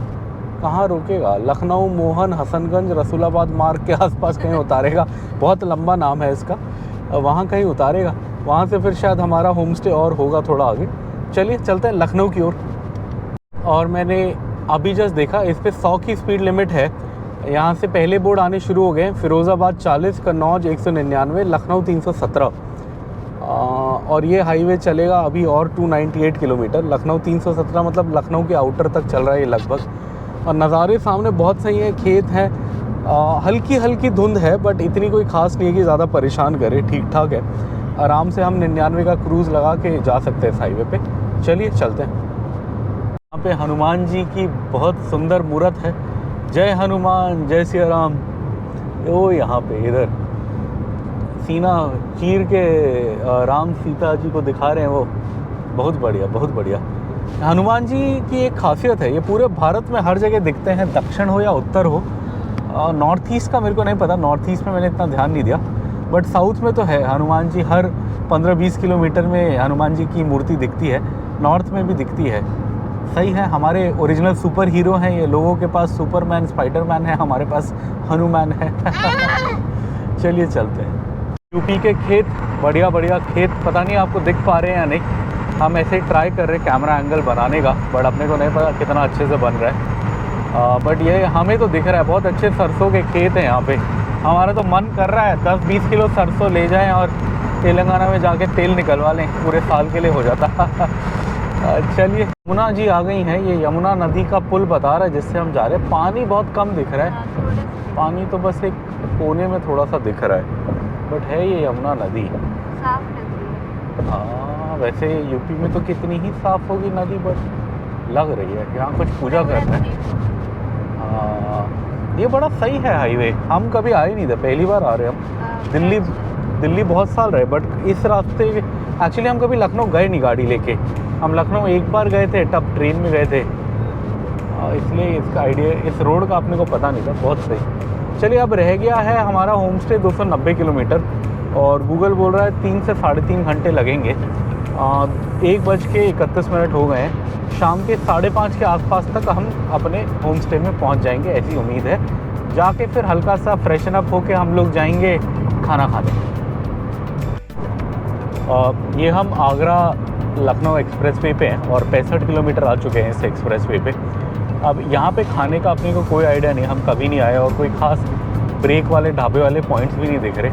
[SPEAKER 1] कहाँ रोकेगा? लखनऊ, मोहन, हसनगंज, रसूलाबाद मार्ग के आसपास कहीं उतारेगा। बहुत लंबा नाम है इसका। वहाँ कहीं उतारेगा, वहाँ से फिर शायद हमारा होम स्टे और होगा थोड़ा आगे। चलिए, चलते हैं लखनऊ की ओर। और मैंने अभी जस्ट देखा, इस पर 100 की स्पीड लिमिट है। यहाँ से पहले बोर्ड आने शुरू हो गए। फिरोज़ाबाद 40, कन्नौज 199, लखनऊ 317। और ये हाईवे चलेगा अभी और 298 किलोमीटर। लखनऊ 317 मतलब लखनऊ के आउटर तक चल रहा है ये लगभग। और नज़ारे सामने बहुत सही है, खेत है, हल्की हल्की धुंध है, बट इतनी कोई ख़ास नहीं है कि ज़्यादा परेशान करे, ठीक ठाक है। आराम से हम 99 का क्रूज़ लगा के जा सकते हैं इस हाईवे पे। चलिए, चलते हैं। यहाँ पे हनुमान जी की बहुत सुंदर मूर्त है। जय हनुमान जय सिया राम। वो यहाँ पे इधर सीना चीर के राम सीता जी को दिखा रहे हैं वो। बहुत बढ़िया, बहुत बढ़िया। हनुमान जी की एक खासियत है, ये पूरे भारत में हर जगह दिखते हैं, दक्षिण हो या उत्तर हो। नॉर्थ ईस्ट का मेरे को नहीं पता, नॉर्थ ईस्ट में मैंने इतना ध्यान नहीं दिया, बट साउथ में तो है हनुमान जी। हर 15-20 किलोमीटर में हनुमान जी की मूर्ति दिखती है, नॉर्थ में भी दिखती है। सही है, हमारे ओरिजिनल सुपर हीरो हैं ये। लोगों के पास सुपरमैन स्पाइडरमैन है, हमारे पास हनुमान है। चलिए चलते हैं। यूपी के खेत, बढ़िया बढ़िया खेत। पता नहीं आपको दिख पा रहे हैं या नहीं, हम ऐसे ही ट्राई कर रहे हैं कैमरा एंगल बनाने का, बट अपने को नहीं पता कितना अच्छे से बन रहा है। बट ये हमें तो दिख रहा है बहुत अच्छे सरसों के खेत हैं यहाँ पे। हमारा तो मन कर रहा है 10-20 किलो सरसों ले जाएं और तेलंगाना में जाके तेल निकलवा लें, पूरे साल के लिए हो जाता। चलिए, यमुना जी आ गई हैं। ये यमुना नदी का पुल बता रहा है जिससे हम जा रहे हैं। पानी बहुत कम दिख रहा है, पानी तो बस एक कोने में थोड़ा सा दिख रहा है, बट है ये यमुना नदी।
[SPEAKER 2] साफ नदी है।
[SPEAKER 1] हाँ, वैसे यूपी में तो कितनी ही साफ़ होगी नदी, बट लग रही है यहाँ कुछ पूजा कर रहे हैं। हाँ, ये बड़ा सही है हाईवे। हम कभी आए नहीं थे, पहली बार आ रहे हैं हम। दिल्ली बहुत साल रहे, बट इस रास्ते एक्चुअली हम कभी लखनऊ गए नहीं गाड़ी लेके। हम लखनऊ एक बार गए थे, तब ट्रेन में गए थे, इसलिए इसका आइडिया, इस रोड का अपने को पता नहीं था। बहुत सही। चलिए, अब रह गया है हमारा होम स्टे 290 किलोमीटर, और गूगल बोल रहा है 3 से 3.5 घंटे लगेंगे। 1:31 हो गए हैं। शाम के 5:30 के आसपास तक हम अपने होम स्टे में पहुंच जाएंगे, ऐसी उम्मीद है। जाके फिर हल्का सा फ्रेशन अप होके हम लोग जाएंगे खाना खाने। ये हम आगरा लखनऊ एक्सप्रेसवे पे हैं और 65 किलोमीटर आ चुके हैं इस एक्सप्रेसवे पे। अब यहाँ पे खाने का अपने को कोई आइडिया नहीं, हम कभी नहीं आए, और कोई ख़ास ब्रेक वाले ढाबे वाले पॉइंट्स भी नहीं दिख रहे,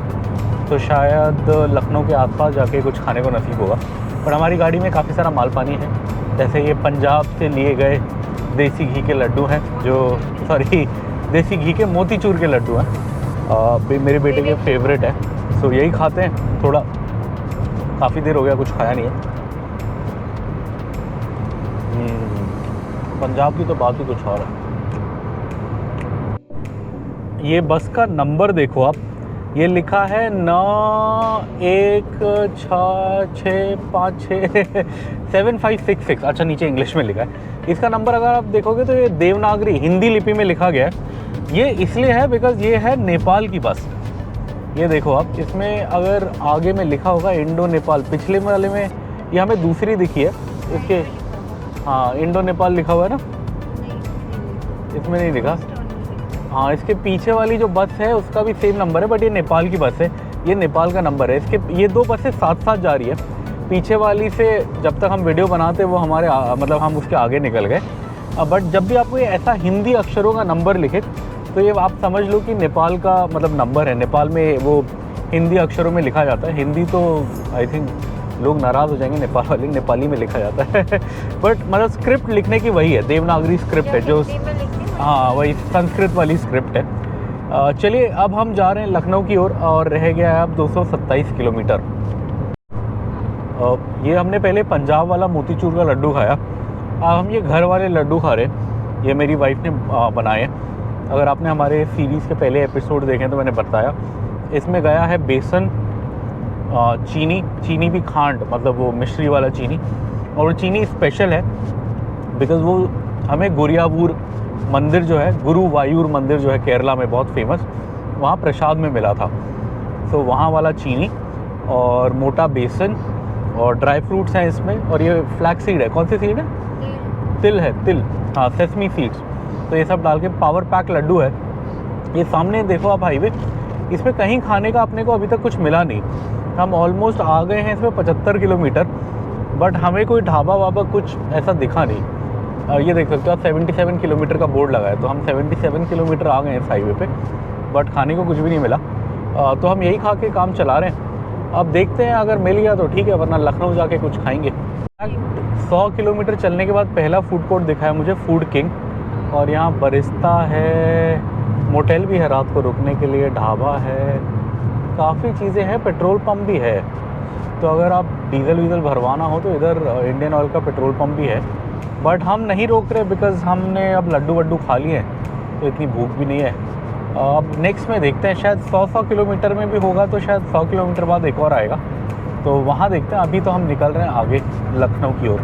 [SPEAKER 1] तो शायद लखनऊ के आसपास जाके कुछ खाने को नसीब होगा। पर हमारी गाड़ी में काफ़ी सारा माल पानी है, जैसे ये पंजाब से लिए गए देसी घी के लड्डू हैं, देसी घी के मोतीचूर के लड्डू हैं। मेरे बेटे के फेवरेट है, सो यही खाते हैं। थोड़ा काफ़ी देर हो गया कुछ खाया नहीं है। पंजाब की तो बात ही कुछ और है। ये बस का नंबर देखो आप, ये लिखा है 9166567566। अच्छा, नीचे इंग्लिश में लिखा है। इसका नंबर अगर आप देखोगे तो ये देवनागरी हिंदी लिपि में लिखा गया है। ये इसलिए है बिकॉज़ ये है नेपाल की बस। ये देखो आप, इसमें अगर आगे में लिखा होगा इंडो नेपाल, पिछले वाले में ये हमें दूसरी दिखी है इसके। हाँ, इंडो नेपाल लिखा हुआ है ना, इसमें नहीं लिखा। हाँ, इसके पीछे वाली जो बस है उसका भी सेम नंबर है, बट ये नेपाल की बस है, ये नेपाल का नंबर है। इसके ये 2 बसें साथ साथ जा रही है। पीछे वाली से जब तक हम वीडियो बनाते वो हमारे मतलब हम उसके आगे निकल गए। बट जब भी आपको ये ऐसा हिंदी अक्षरों का नंबर लिखे तो ये आप समझ लो कि नेपाल का मतलब नंबर है। नेपाल में वो हिंदी अक्षरों में लिखा जाता है। हिंदी तो आई थिंक लोग नाराज़ हो जाएंगे, नेपाल वाले, नेपाली में लिखा जाता है। बट मतलब स्क्रिप्ट लिखने की वही है, देवनागरी स्क्रिप्ट है जो, हाँ वही संस्कृत वाली स्क्रिप्ट है। चलिए, अब हम जा रहे हैं लखनऊ की ओर और रह गया है अब 227 किलोमीटर। ये हमने पहले पंजाब वाला मोतीचूर का लड्डू खाया, अब हम ये घर वाले लड्डू खा रहे हैं। ये मेरी वाइफ ने बनाए हैं। अगर आपने हमारे सीरीज़ के पहले एपिसोड देखे तो मैंने बताया, इसमें गया है बेसन, चीनी भी खांड, मतलब वो मिश्री वाला चीनी, और चीनी स्पेशल है बिकॉज़ वो हमें गुरियावूर मंदिर जो है, गुरुवायूर मंदिर जो है केरला में बहुत फेमस, वहाँ प्रसाद में मिला था। तो वहाँ वाला चीनी और मोटा बेसन और ड्राई फ्रूट्स हैं इसमें, और ये फ्लैक्स सीड है। कौन सी सीड है? तिल है, तिल, हाँ, सेसमी सीड्स। तो ये सब डाल के पावर पैक लड्डू है। ये सामने देखो आप हाईवे, इसमें कहीं खाने का अपने को अभी तक कुछ मिला नहीं। हम ऑलमोस्ट आ गए हैं इसमें 75 किलोमीटर, बट हमें कोई ढाबा वाबा कुछ ऐसा दिखा नहीं। ये देख सकते हो आप, 77 किलोमीटर का बोर्ड लगा है, तो हम 77 किलोमीटर आ गए हैं इस हाईवे पे, बट खाने को कुछ भी नहीं मिला। तो हम यही खा के काम चला रहे हैं। अब देखते हैं, अगर मिल गया तो ठीक है, वरना लखनऊ जाके कुछ खाएंगे। 100 किलोमीटर चलने के बाद पहला फूड कोर्ट दिखा है मुझे, फूड किंग, और यहाँ बरिस्ता है, मोटेल भी है रात को रुकने के लिए, ढाबा है, काफ़ी चीज़ें हैं, पेट्रोल पंप भी है। तो अगर आप डीजल वीज़ल भरवाना हो तो इधर इंडियन ऑयल का पेट्रोल पंप भी है, बट हम नहीं रोक रहे बिकॉज़ हमने अब लड्डू वड्डू खा लिए हैं, तो इतनी भूख भी नहीं है। अब नेक्स्ट में देखते हैं, शायद 100 किलोमीटर में भी होगा, तो शायद 100 किलोमीटर बाद एक और आएगा, तो वहाँ देखते हैं। अभी तो हम निकल रहे हैं आगे लखनऊ की ओर।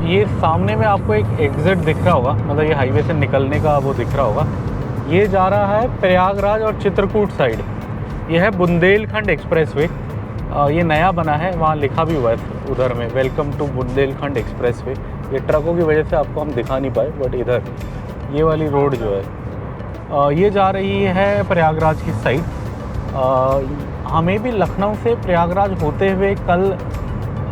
[SPEAKER 1] ये सामने में आपको एक एग्ज़िट दिख रहा होगा, मतलब ये हाईवे से निकलने का वो दिख रहा होगा। ये जा रहा है प्रयागराज और चित्रकूट साइड। ये है बुंदेलखंड एक्सप्रेसवे। ये नया बना है, वहाँ लिखा भी हुआ है उधर में, वेलकम टू बुंदेलखंड एक्सप्रेसवे। ये ट्रकों की वजह से आपको हम दिखा नहीं पाए, बट इधर ये वाली रोड जो है ये जा रही है प्रयागराज की साइड। हमें भी लखनऊ से प्रयागराज होते हुए कल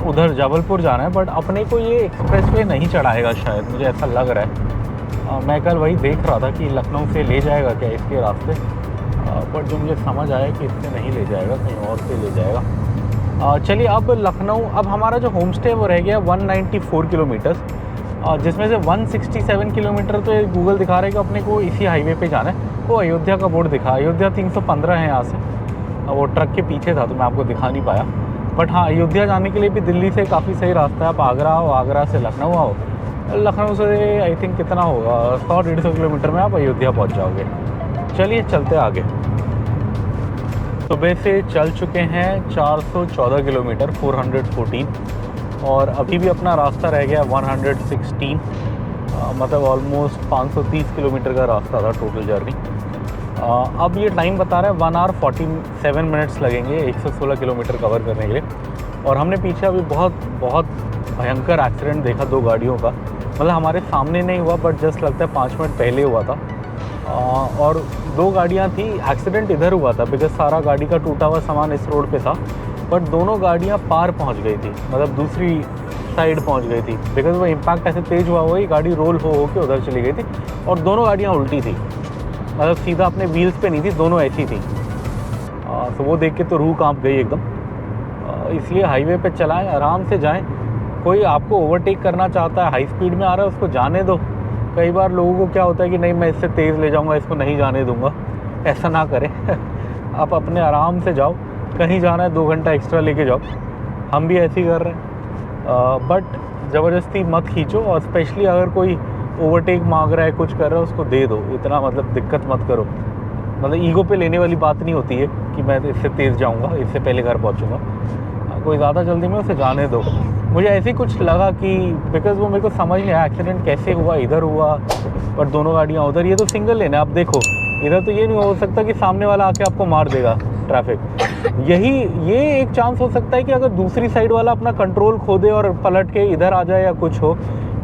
[SPEAKER 1] उधर जबलपुर जाना है, बट अपने को ये एक्सप्रेसवे नहीं चढ़ाएगा शायद, मुझे ऐसा लग रहा है। मैं कल वही देख रहा था कि लखनऊ से ले जाएगा क्या इसके रास्ते, बट जो मुझे समझ आया कि इससे नहीं ले जाएगा, कहीं और से ले जाएगा। चलिए अब लखनऊ, अब हमारा जो होम स्टे वो रह गया 194 किलोमीटर्स, जिसमें से 167 किलोमीटर तो गूगल दिखा रहा है कि अपने को इसी हाईवे पे जाना है। वो अयोध्या का बोर्ड दिखा, अयोध्या 315 है यहाँ से, वो ट्रक के पीछे था तो मैं आपको दिखा नहीं पाया। बट हाँ, अयोध्या जाने के लिए भी दिल्ली से काफ़ी सही रास्ता है। आप आगरा आओ, आगरा से लखनऊ आओ, लखनऊ से आई थिंक कितना होगा 100-150 किलोमीटर में आप अयोध्या पहुँच जाओगे। चलिए चलते आगे। सुबह से चल चुके हैं 414 किलोमीटर, 414, और अभी भी अपना रास्ता रह गया 116, मतलब ऑलमोस्ट 530 किलोमीटर का रास्ता था टोटल जर्नी। अब ये टाइम बता रहा है 1 आवर 47 मिनट्स लगेंगे 116 किलोमीटर कवर करने के लिए। और हमने पीछे अभी बहुत भयंकर एक्सीडेंट देखा 2 गाड़ियों का, मतलब हमारे सामने नहीं हुआ बट जस्ट लगता है 5 मिनट पहले हुआ था। और 2 गाड़ियाँ थी, एक्सीडेंट इधर हुआ था बिकॉज सारा गाड़ी का टूटा हुआ सामान इस रोड पे था, बट दोनों गाड़ियाँ पार पहुँच गई थी, मतलब दूसरी साइड पहुँच गई थी, बिकॉज वो इम्पैक्ट ऐसे तेज़ हुआ वही गाड़ी रोल हो के उधर चली गई थी। और दोनों गाड़ियाँ उल्टी थी, मतलब सीधा अपने व्हील्स पे नहीं थी, दोनों ऐसी थी। तो वो देख के तो रूह कांप गई एकदम। इसलिए हाईवे पे चलाएं, आराम से जाएं। कोई आपको ओवरटेक करना चाहता है, हाई स्पीड में आ रहा है, उसको जाने दो। कई बार लोगों को क्या होता है कि नहीं मैं इससे तेज़ ले जाऊंगा, इसको नहीं जाने दूंगा। ऐसा ना करें आप अपने आराम से जाओ, कहीं जाना है 2 घंटा एक्स्ट्रा लेके जाओ, हम भी ऐसे ही कर रहे हैं। बट ज़बरदस्ती मत खींचो, और स्पेशली अगर कोई ओवरटेक मांग रहा है, कुछ कर रहा है, उसको दे दो। इतना मतलब दिक्कत मत करो, मतलब ईगो पे लेने वाली बात नहीं होती है कि मैं इससे तेज़ जाऊंगा, इससे पहले घर पहुंचूंगा। कोई ज़्यादा जल्दी में उसे जाने दो। मुझे ऐसे ही कुछ लगा कि बिकॉज़ वो मेरे को समझ नहीं आया एक्सीडेंट कैसे हुआ, इधर हुआ और दोनों गाड़ियाँ उधर। ये तो सिंगल लेन है, आप देखो इधर तो ये नहीं हो सकता कि सामने वाला आके आपको मार देगा ट्रैफिक। ये एक चांस हो सकता है कि अगर दूसरी साइड वाला अपना कंट्रोल खो दे और पलट के इधर आ जाए या कुछ हो,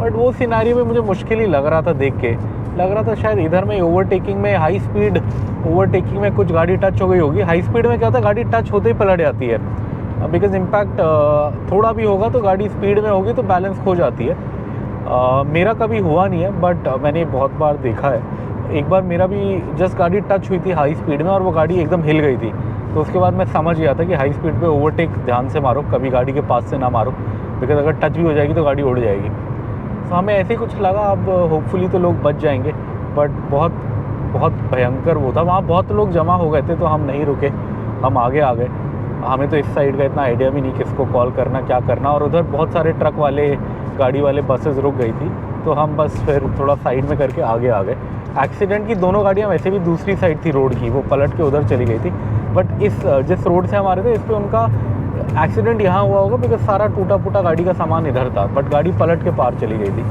[SPEAKER 1] बट वो सिनारियो में मुझे मुश्किल ही लग रहा था देख के। लग रहा था शायद इधर में ओवरटेकिंग में, हाई स्पीड ओवरटेकिंग में कुछ गाड़ी टच हो गई होगी। हाई स्पीड में क्या होता है, गाड़ी टच होते ही पलट जाती है, बिकॉज इम्पैक्ट थोड़ा भी होगा तो गाड़ी स्पीड में होगी तो बैलेंस खो जाती है। मेरा कभी हुआ नहीं है, बट मैंने बहुत बार देखा है। एक बार मेरा भी जस्ट गाड़ी टच हुई थी हाई स्पीड में और वो गाड़ी एकदम हिल गई थी, तो उसके बाद मैं समझ गया था कि हाई स्पीड पे ओवरटेक ध्यान से मारो, कभी गाड़ी के पास से ना मारो, बिकॉज अगर टच भी हो जाएगी तो गाड़ी उड़ जाएगी। तो हमें ऐसे ही कुछ लगा। अब होपफुली तो लोग बच जाएंगे, बट बहुत भयंकर वो था। वहाँ बहुत लोग जमा हो गए थे तो हम नहीं रुके, हम आगे आ गए। हमें तो इस साइड का इतना आइडिया भी नहीं किसको कॉल करना, क्या करना, और उधर बहुत सारे ट्रक वाले, गाड़ी वाले, बसेस रुक गई थी, तो हम बस फिर थोड़ा साइड में करके आगे आ गए। एक्सीडेंट की दोनों गाड़ियाँ वैसे भी दूसरी साइड थी रोड की, वो पलट के उधर चली गई थी, बट जिस रोड से हमारे थे इस पर उनका एक्सीडेंट यहाँ हुआ होगा बिकॉज सारा टूटा फूटा गाड़ी का सामान इधर था, बट गाड़ी पलट के पार चली गई थी।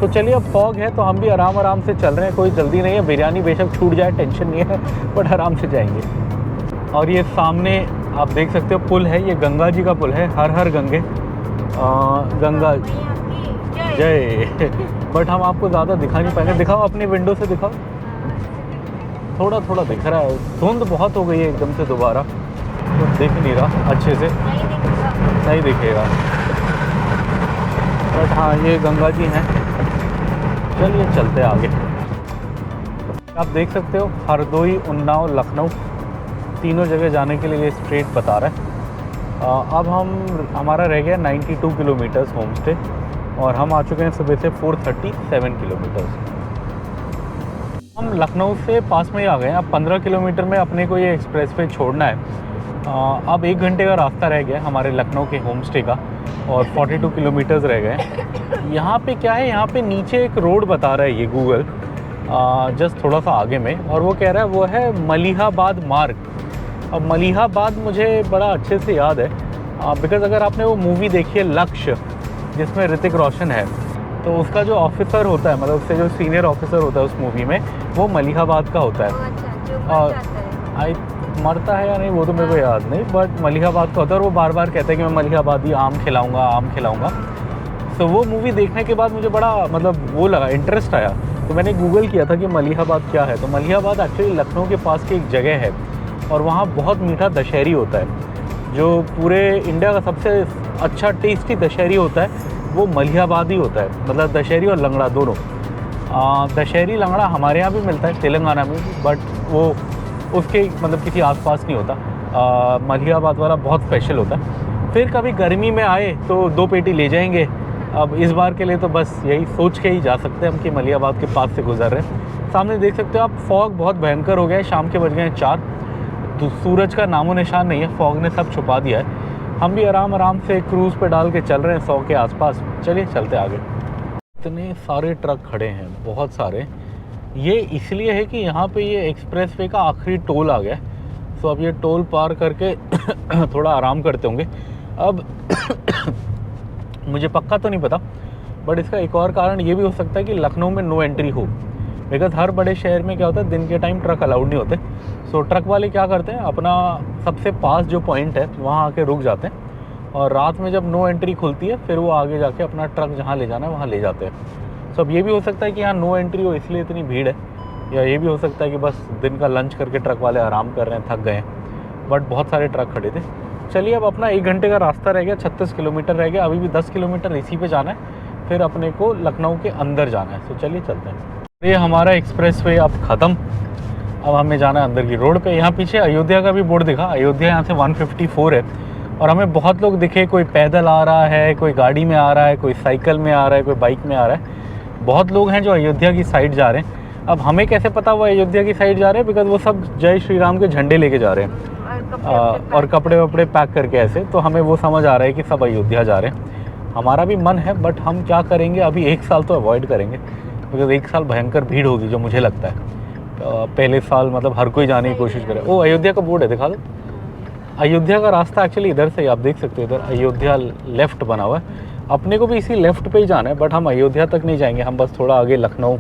[SPEAKER 1] तो चलिए, अब फॉग है तो हम भी आराम से चल रहे हैं, कोई जल्दी नहीं है। बिरयानी बेशक छूट जाए टेंशन नहीं है, बट आराम से जाएंगे। और ये सामने आप देख सकते हो पुल है, ये गंगा जी का पुल है, हर हर गंगे, गंगा जय। बट हम आपको ज़्यादा दिखा नहीं पाएंगे। दिखाओ अपनी विंडो से, दिखाओ, थोड़ा थोड़ा दिख रहा है, धुंध बहुत हो गई है एकदम से दोबारा, तो दिख नहीं रहा अच्छे से, नहीं दिखेगा। बट हाँ, ये गंगा जी हैं। चलिए चलते आगे। आप देख सकते हो हरदोई, उन्नाव, लखनऊ, तीनों जगह जाने के लिए ये स्ट्रेट बता रहा है। अब हमारा रह गया 92 किलोमीटर्स होम स्टे, और हम आ चुके हैं सुबह से 437 किलोमीटर्स। हम लखनऊ से पास में ही आ गए हैं। अब 15 किलोमीटर में अपने को ये एक्सप्रेस पे छोड़ना है। अब 1 घंटे का रास्ता रह गया हमारे लखनऊ के होम स्टे का। और 42 किलोमीटर्स रह गए। यहाँ पे क्या है, यहाँ पे नीचे एक रोड बता रहा है ये गूगल, जस्ट थोड़ा सा आगे में, और वो कह रहा है वो है मलिहाबाद मार्ग। अब मलिहाबाद मुझे बड़ा अच्छे से याद है बिकॉज़ अगर आपने वो मूवी देखी है लक्ष्य, जिसमें ऋतिक रोशन है, तो उसका जो ऑफिसर होता है, मतलब उससे जो सीनियर ऑफिसर होता है उस मूवी में, वो मलिहाबाद का होता है। और मरता है या नहीं वो तो मेरे को याद नहीं, बट मलिहाबाद का होता है और वो बार बार कहता है कि मैं मलिहाबादी आम खिलाऊंगा, आम खिलाऊंगा। तो वो मूवी देखने के बाद मुझे बड़ा मतलब वो लगा, इंटरेस्ट आया, तो मैंने गूगल किया था कि मलिहाबाद क्या है। तो मलिहाबाद एक्चुअली लखनऊ के पास की एक जगह है और वहाँ बहुत मीठा दशहरी होता है। जो पूरे इंडिया का सबसे अच्छा टेस्टी दशहरी होता है वो मलिहाबाद ही होता है, मतलब दशहरी और लंगड़ा दोनों। दशहरी लंगड़ा हमारे यहाँ भी मिलता है, तेलंगाना में भी, बट वो उसके मतलब किसी आसपास नहीं होता। मलिहाबाद वाला बहुत स्पेशल होता है। फिर कभी गर्मी में आए तो 2 पेटी ले जाएंगे। अब इस बार के लिए तो बस यही सोच के ही जा सकते हैं हम कि मलिहाबाद के पास से गुजर रहे हैं। सामने देख सकते हो आप, फॉग बहुत भयंकर हो गया है, शाम के बज गए हैं 4, तो सूरज का नामो निशान नहीं है, फॉग ने सब छुपा दिया है। हम भी आराम आराम से क्रूज़ पे डाल के चल रहे हैं 100 के आसपास। चलिए चलते आगे। इतने सारे ट्रक खड़े हैं, बहुत सारे। ये इसलिए है कि यहाँ पे ये एक्सप्रेसवे का आखिरी टोल आ गया है, तो अब ये टोल पार करके थोड़ा आराम करते होंगे। अब मुझे पक्का तो नहीं पता, बट इसका एक और कारण ये भी हो सकता है कि लखनऊ में नो एंट्री हो, बिकॉज हर बड़े शहर में क्या होता है, दिन के टाइम ट्रक अलाउड नहीं होते। सो ट्रक वाले क्या करते हैं, अपना सबसे पास जो पॉइंट है वहाँ आके रुक जाते हैं, और रात में जब नो एंट्री खुलती है फिर वो आगे जाके अपना ट्रक जहाँ ले जाना है वहाँ ले जाते हैं। सो अब ये भी हो सकता है कि यहाँ नो एंट्री हो इसलिए इतनी भीड़ है, या ये भी हो सकता है कि बस दिन का लंच करके ट्रक वाले आराम कर रहे हैं, थक गए हैं, बट बहुत सारे ट्रक खड़े थे। चलिए अब अपना 1 घंटे का रास्ता रह गया, 36 किलोमीटर रह गया, अभी भी 10 किलोमीटर इसी पे जाना है, फिर अपने को लखनऊ के अंदर जाना है। तो चलिए चलते हैं। ये हमारा एक्सप्रेसवे अब ख़त्म, अब हमें जाना है अंदर की रोड पे। यहाँ पीछे अयोध्या का भी बोर्ड दिखा, अयोध्या यहाँ से 154 है, और हमें बहुत लोग दिखे, कोई पैदल आ रहा है, कोई गाड़ी में आ रहा है, कोई साइकिल में आ रहा है, कोई बाइक में आ रहा है। बहुत लोग हैं जो अयोध्या की साइड जा रहे हैं। अब हमें कैसे पता वो अयोध्या की साइड जा रहे हैं, बिकॉज वो सब जय श्री राम के झंडे लेके जा रहे हैं और कपड़े वपड़े पैक करके ऐसे, तो हमें वो समझ आ रहा है कि सब अयोध्या जा रहे हैं। हमारा भी मन है, बट हम क्या करेंगे, अभी 1 साल तो अवॉइड करेंगे, बिकॉज 1 साल भयंकर भीड़ होगी जो मुझे लगता है। पहले साल मतलब हर कोई जाने की कोशिश करे। ओ अयोध्या का बोर्ड है, दिखा दो। अयोध्या का रास्ता एक्चुअली इधर से आप देख सकते हो, इधर अयोध्या लेफ़्ट बना हुआ है। अपने को भी इसी लेफ़्ट पे ही जाना है, बट हम अयोध्या तक नहीं जाएंगे, हम बस थोड़ा आगे लखनऊ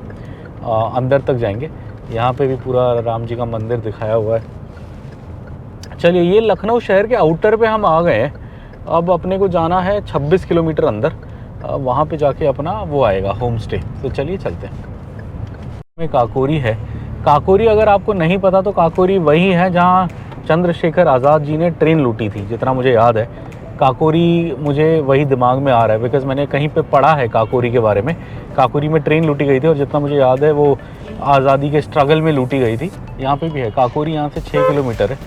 [SPEAKER 1] अंदर तक जाएंगे। यहाँ पे भी पूरा राम जी का मंदिर दिखाया हुआ है। चलिए, ये लखनऊ शहर के आउटर पे हम आ गए हैं। अब अपने को जाना है 26 किलोमीटर अंदर, वहाँ पे जाके अपना वो आएगा होम स्टे। तो चलिए चलते हैं। में काकोरी है। काकोरी अगर आपको नहीं पता तो काकोरी वही है जहाँ चंद्रशेखर आज़ाद जी ने ट्रेन लूटी थी, जितना मुझे याद है। काकोरी मुझे वही दिमाग में आ रहा है, बिकॉज़ मैंने कहीं पे पढ़ा है काकोरी के बारे में। काकोरी में ट्रेन लूटी गई थी, और जितना मुझे याद है वो आज़ादी के स्ट्रगल में लूटी गई थी। यहाँ पे भी है काकोरी, यहाँ से 6 किलोमीटर है।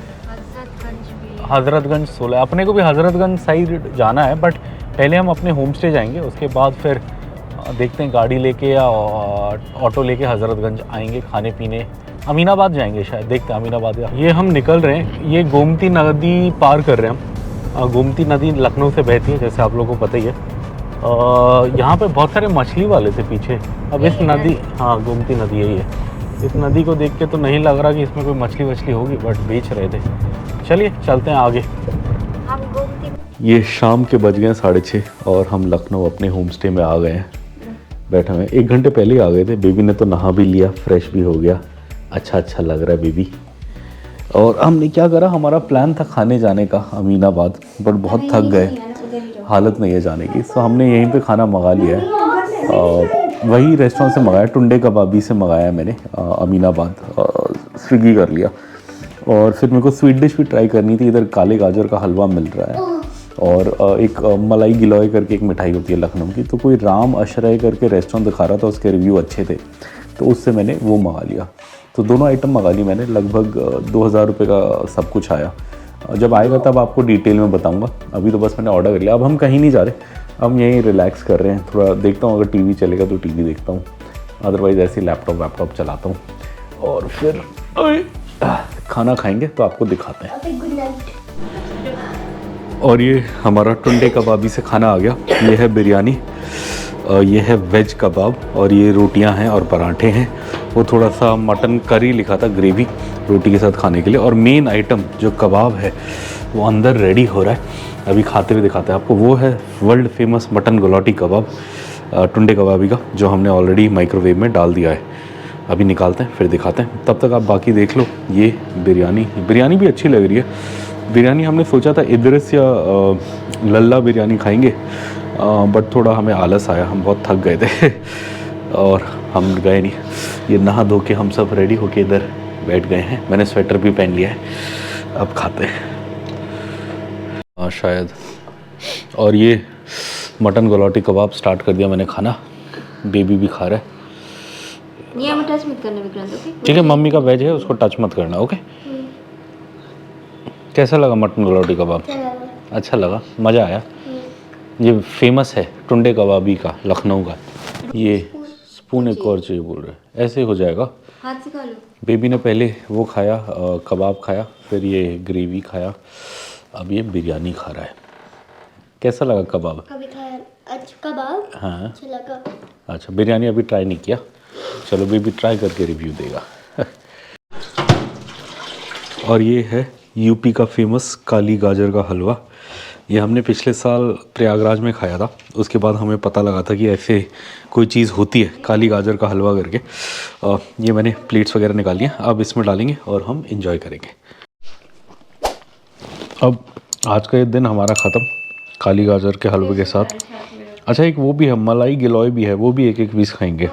[SPEAKER 1] हज़रतगंज 16। अपने को भी हज़रतगंज साइड जाना है, बट पहले हम अपने होम स्टे जाएंगे, उसके बाद फिर देखते हैं गाड़ी लेके या ऑटो लेके हज़रतगंज आएंगे, खाने पीने। अमीनाबाद जाएंगे शायद, देखते हैं अमीनाबाद। ये हम निकल रहे हैं, ये गोमती नदी पार कर रहे हैं हम। गोमती नदी लखनऊ से बहती है, जैसे आप लोगों को पता ही है। यहाँ पे बहुत सारे मछली वाले थे पीछे। अब इस नदी, हाँ गोमती नदी यही है। इस नदी को देख के तो नहीं लग रहा कि इसमें कोई मछली वछली होगी, बट बेच रहे थे। चलिए चलते हैं आगे। ये शाम के बज गए 6:30 और हम लखनऊ अपने होम स्टे में आ गए हैं। बैठे हुए 1 घंटे पहले ही आ गए थे। बेबी ने तो नहा भी लिया, फ्रेश भी हो गया, अच्छा लग रहा है बेबी। और हमने क्या करा, हमारा प्लान था खाने जाने का अमीनाबाद, बट बहुत थक गए, हालत नहीं है जाने की, तो हमने यहीं पे खाना मंगा लिया है। वही रेस्टोरेंट से मंगाया, टुंडे कबाबी से मंगाया मैंने अमीनाबाद, स्विगी कर लिया। और फिर मेरे को स्वीट डिश भी ट्राई करनी थी। इधर काले गाजर का हलवा मिल रहा है, और एक मलाई गिलोय करके एक मिठाई होती है लखनऊ की। तो कोई राम अशरय करके रेस्टोरेंट दिखा रहा था, उसके रिव्यू अच्छे थे, तो उससे मैंने वो मंगा लिया। तो दोनों आइटम मंगा ली मैंने, लगभग 2000 रुपये का सब कुछ आया। जब आएगा तब आपको डिटेल में बताऊंगा। अभी तो बस मैंने ऑर्डर कर लिया। अब हम कहीं नहीं जा रहे, हम यहीं रिलैक्स कर रहे हैं। थोड़ा देखता हूँ, अगर टीवी चलेगा तो टीवी देखता हूँ, अदरवाइज़ ऐसे लैपटॉप चलाता हूँ, और फिर खाना खाएंगे तो आपको दिखाते हैं। और ये हमारा टुंडे कबाबी से खाना आ गया। ये है बिरयानी, ये है वेज कबाब और ये रोटियां हैं और पराठे हैं। वो थोड़ा सा मटन करी लिखा था, ग्रेवी रोटी के साथ खाने के लिए। और मेन आइटम जो कबाब है वो अंदर रेडी हो रहा है, अभी खाते हुए दिखाते हैं आपको। वो है वर्ल्ड फेमस मटन गलौटी कबाब टुंडे कबाबी का, जो हमने ऑलरेडी माइक्रोवेव में डाल दिया है। अभी निकालते हैं फिर दिखाते हैं, तब तक आप बाकी देख लो। ये बिरयानी भी अच्छी लग रही है। बिरयानी हमने सोचा था इदरस या लल्ला बिरयानी खाएंगे, बट थोड़ा हमें आलस आया, हम बहुत थक गए थे और हम गए नहीं। ये नहा धो के हम सब रेडी होके इधर बैठ गए हैं। मैंने स्वेटर भी पहन लिया है, अब खाते हैं। हाँ शायद। और ये मटन गलौटी कबाब स्टार्ट कर दिया मैंने खाना, बेबी भी खा रहा है।
[SPEAKER 2] ये हमें टच मत करना विक्रांत, ओके?
[SPEAKER 1] ठीक है, मम्मी का वेज है, उसको टच मत करना, ओके? कैसा लगा मटन गलौटी कबाब? अच्छा लगा, मज़ा आया। ये फेमस है टुंडे कबाबी का, लखनऊ का। ये स्पून एक और चाहिए बोल रहे, ऐसे हो जाएगा।
[SPEAKER 2] हाथ से खा लो।
[SPEAKER 1] बेबी ने पहले वो खाया, कबाब खाया, फिर ये ग्रेवी खाया, अब ये बिरयानी खा रहा है। कैसा लगा कबाब?
[SPEAKER 4] कभी खाया अच्छा कबाब?
[SPEAKER 1] हाँ
[SPEAKER 4] अच्छा लगा।
[SPEAKER 1] अच्छा, बिरयानी अभी ट्राई नहीं किया, चलो बेबी ट्राई करके रिव्यू देगा। और ये है यूपी का फेमस काली गाजर का हलवा। ये हमने पिछले साल प्रयागराज में खाया था, उसके बाद हमें पता लगा था कि ऐसे कोई चीज़ होती है काली गाजर का हलवा करके। ये मैंने प्लेट्स वगैरह निकाली हैं, अब इसमें डालेंगे और हम इंजॉय करेंगे। अब आज का ये दिन हमारा ख़त्म काली गाजर के हलवे के साथ। अच्छा, एक वो भी है, मलाई गिलोय भी है, वो भी एक एक पीस खाएंगे।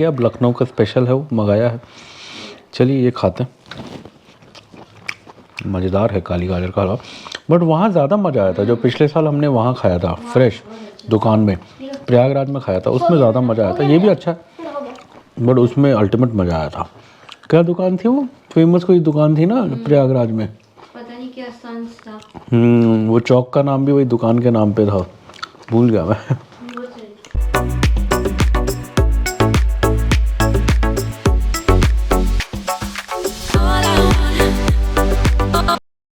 [SPEAKER 1] अब लखनऊ का स्पेशल है, वो मंगाया है। चलिए ये खाते हैं। मज़ेदार है काली गाजर का हलवा, बट वहाँ ज़्यादा मज़ा आया था। जो पिछले साल हमने वहाँ खाया था फ्रेश दुकान में, प्रयागराज में खाया था, उसमें ज़्यादा मज़ा आया था। ये भी अच्छा है, बट उसमें अल्टीमेट मज़ा आया था। क्या दुकान थी वो? फेमस कोई दुकान थी ना प्रयागराज में,
[SPEAKER 2] पता नहीं क्या संस था।
[SPEAKER 1] वो चौक का नाम भी वही दुकान के नाम पे था, भूल गया मैं।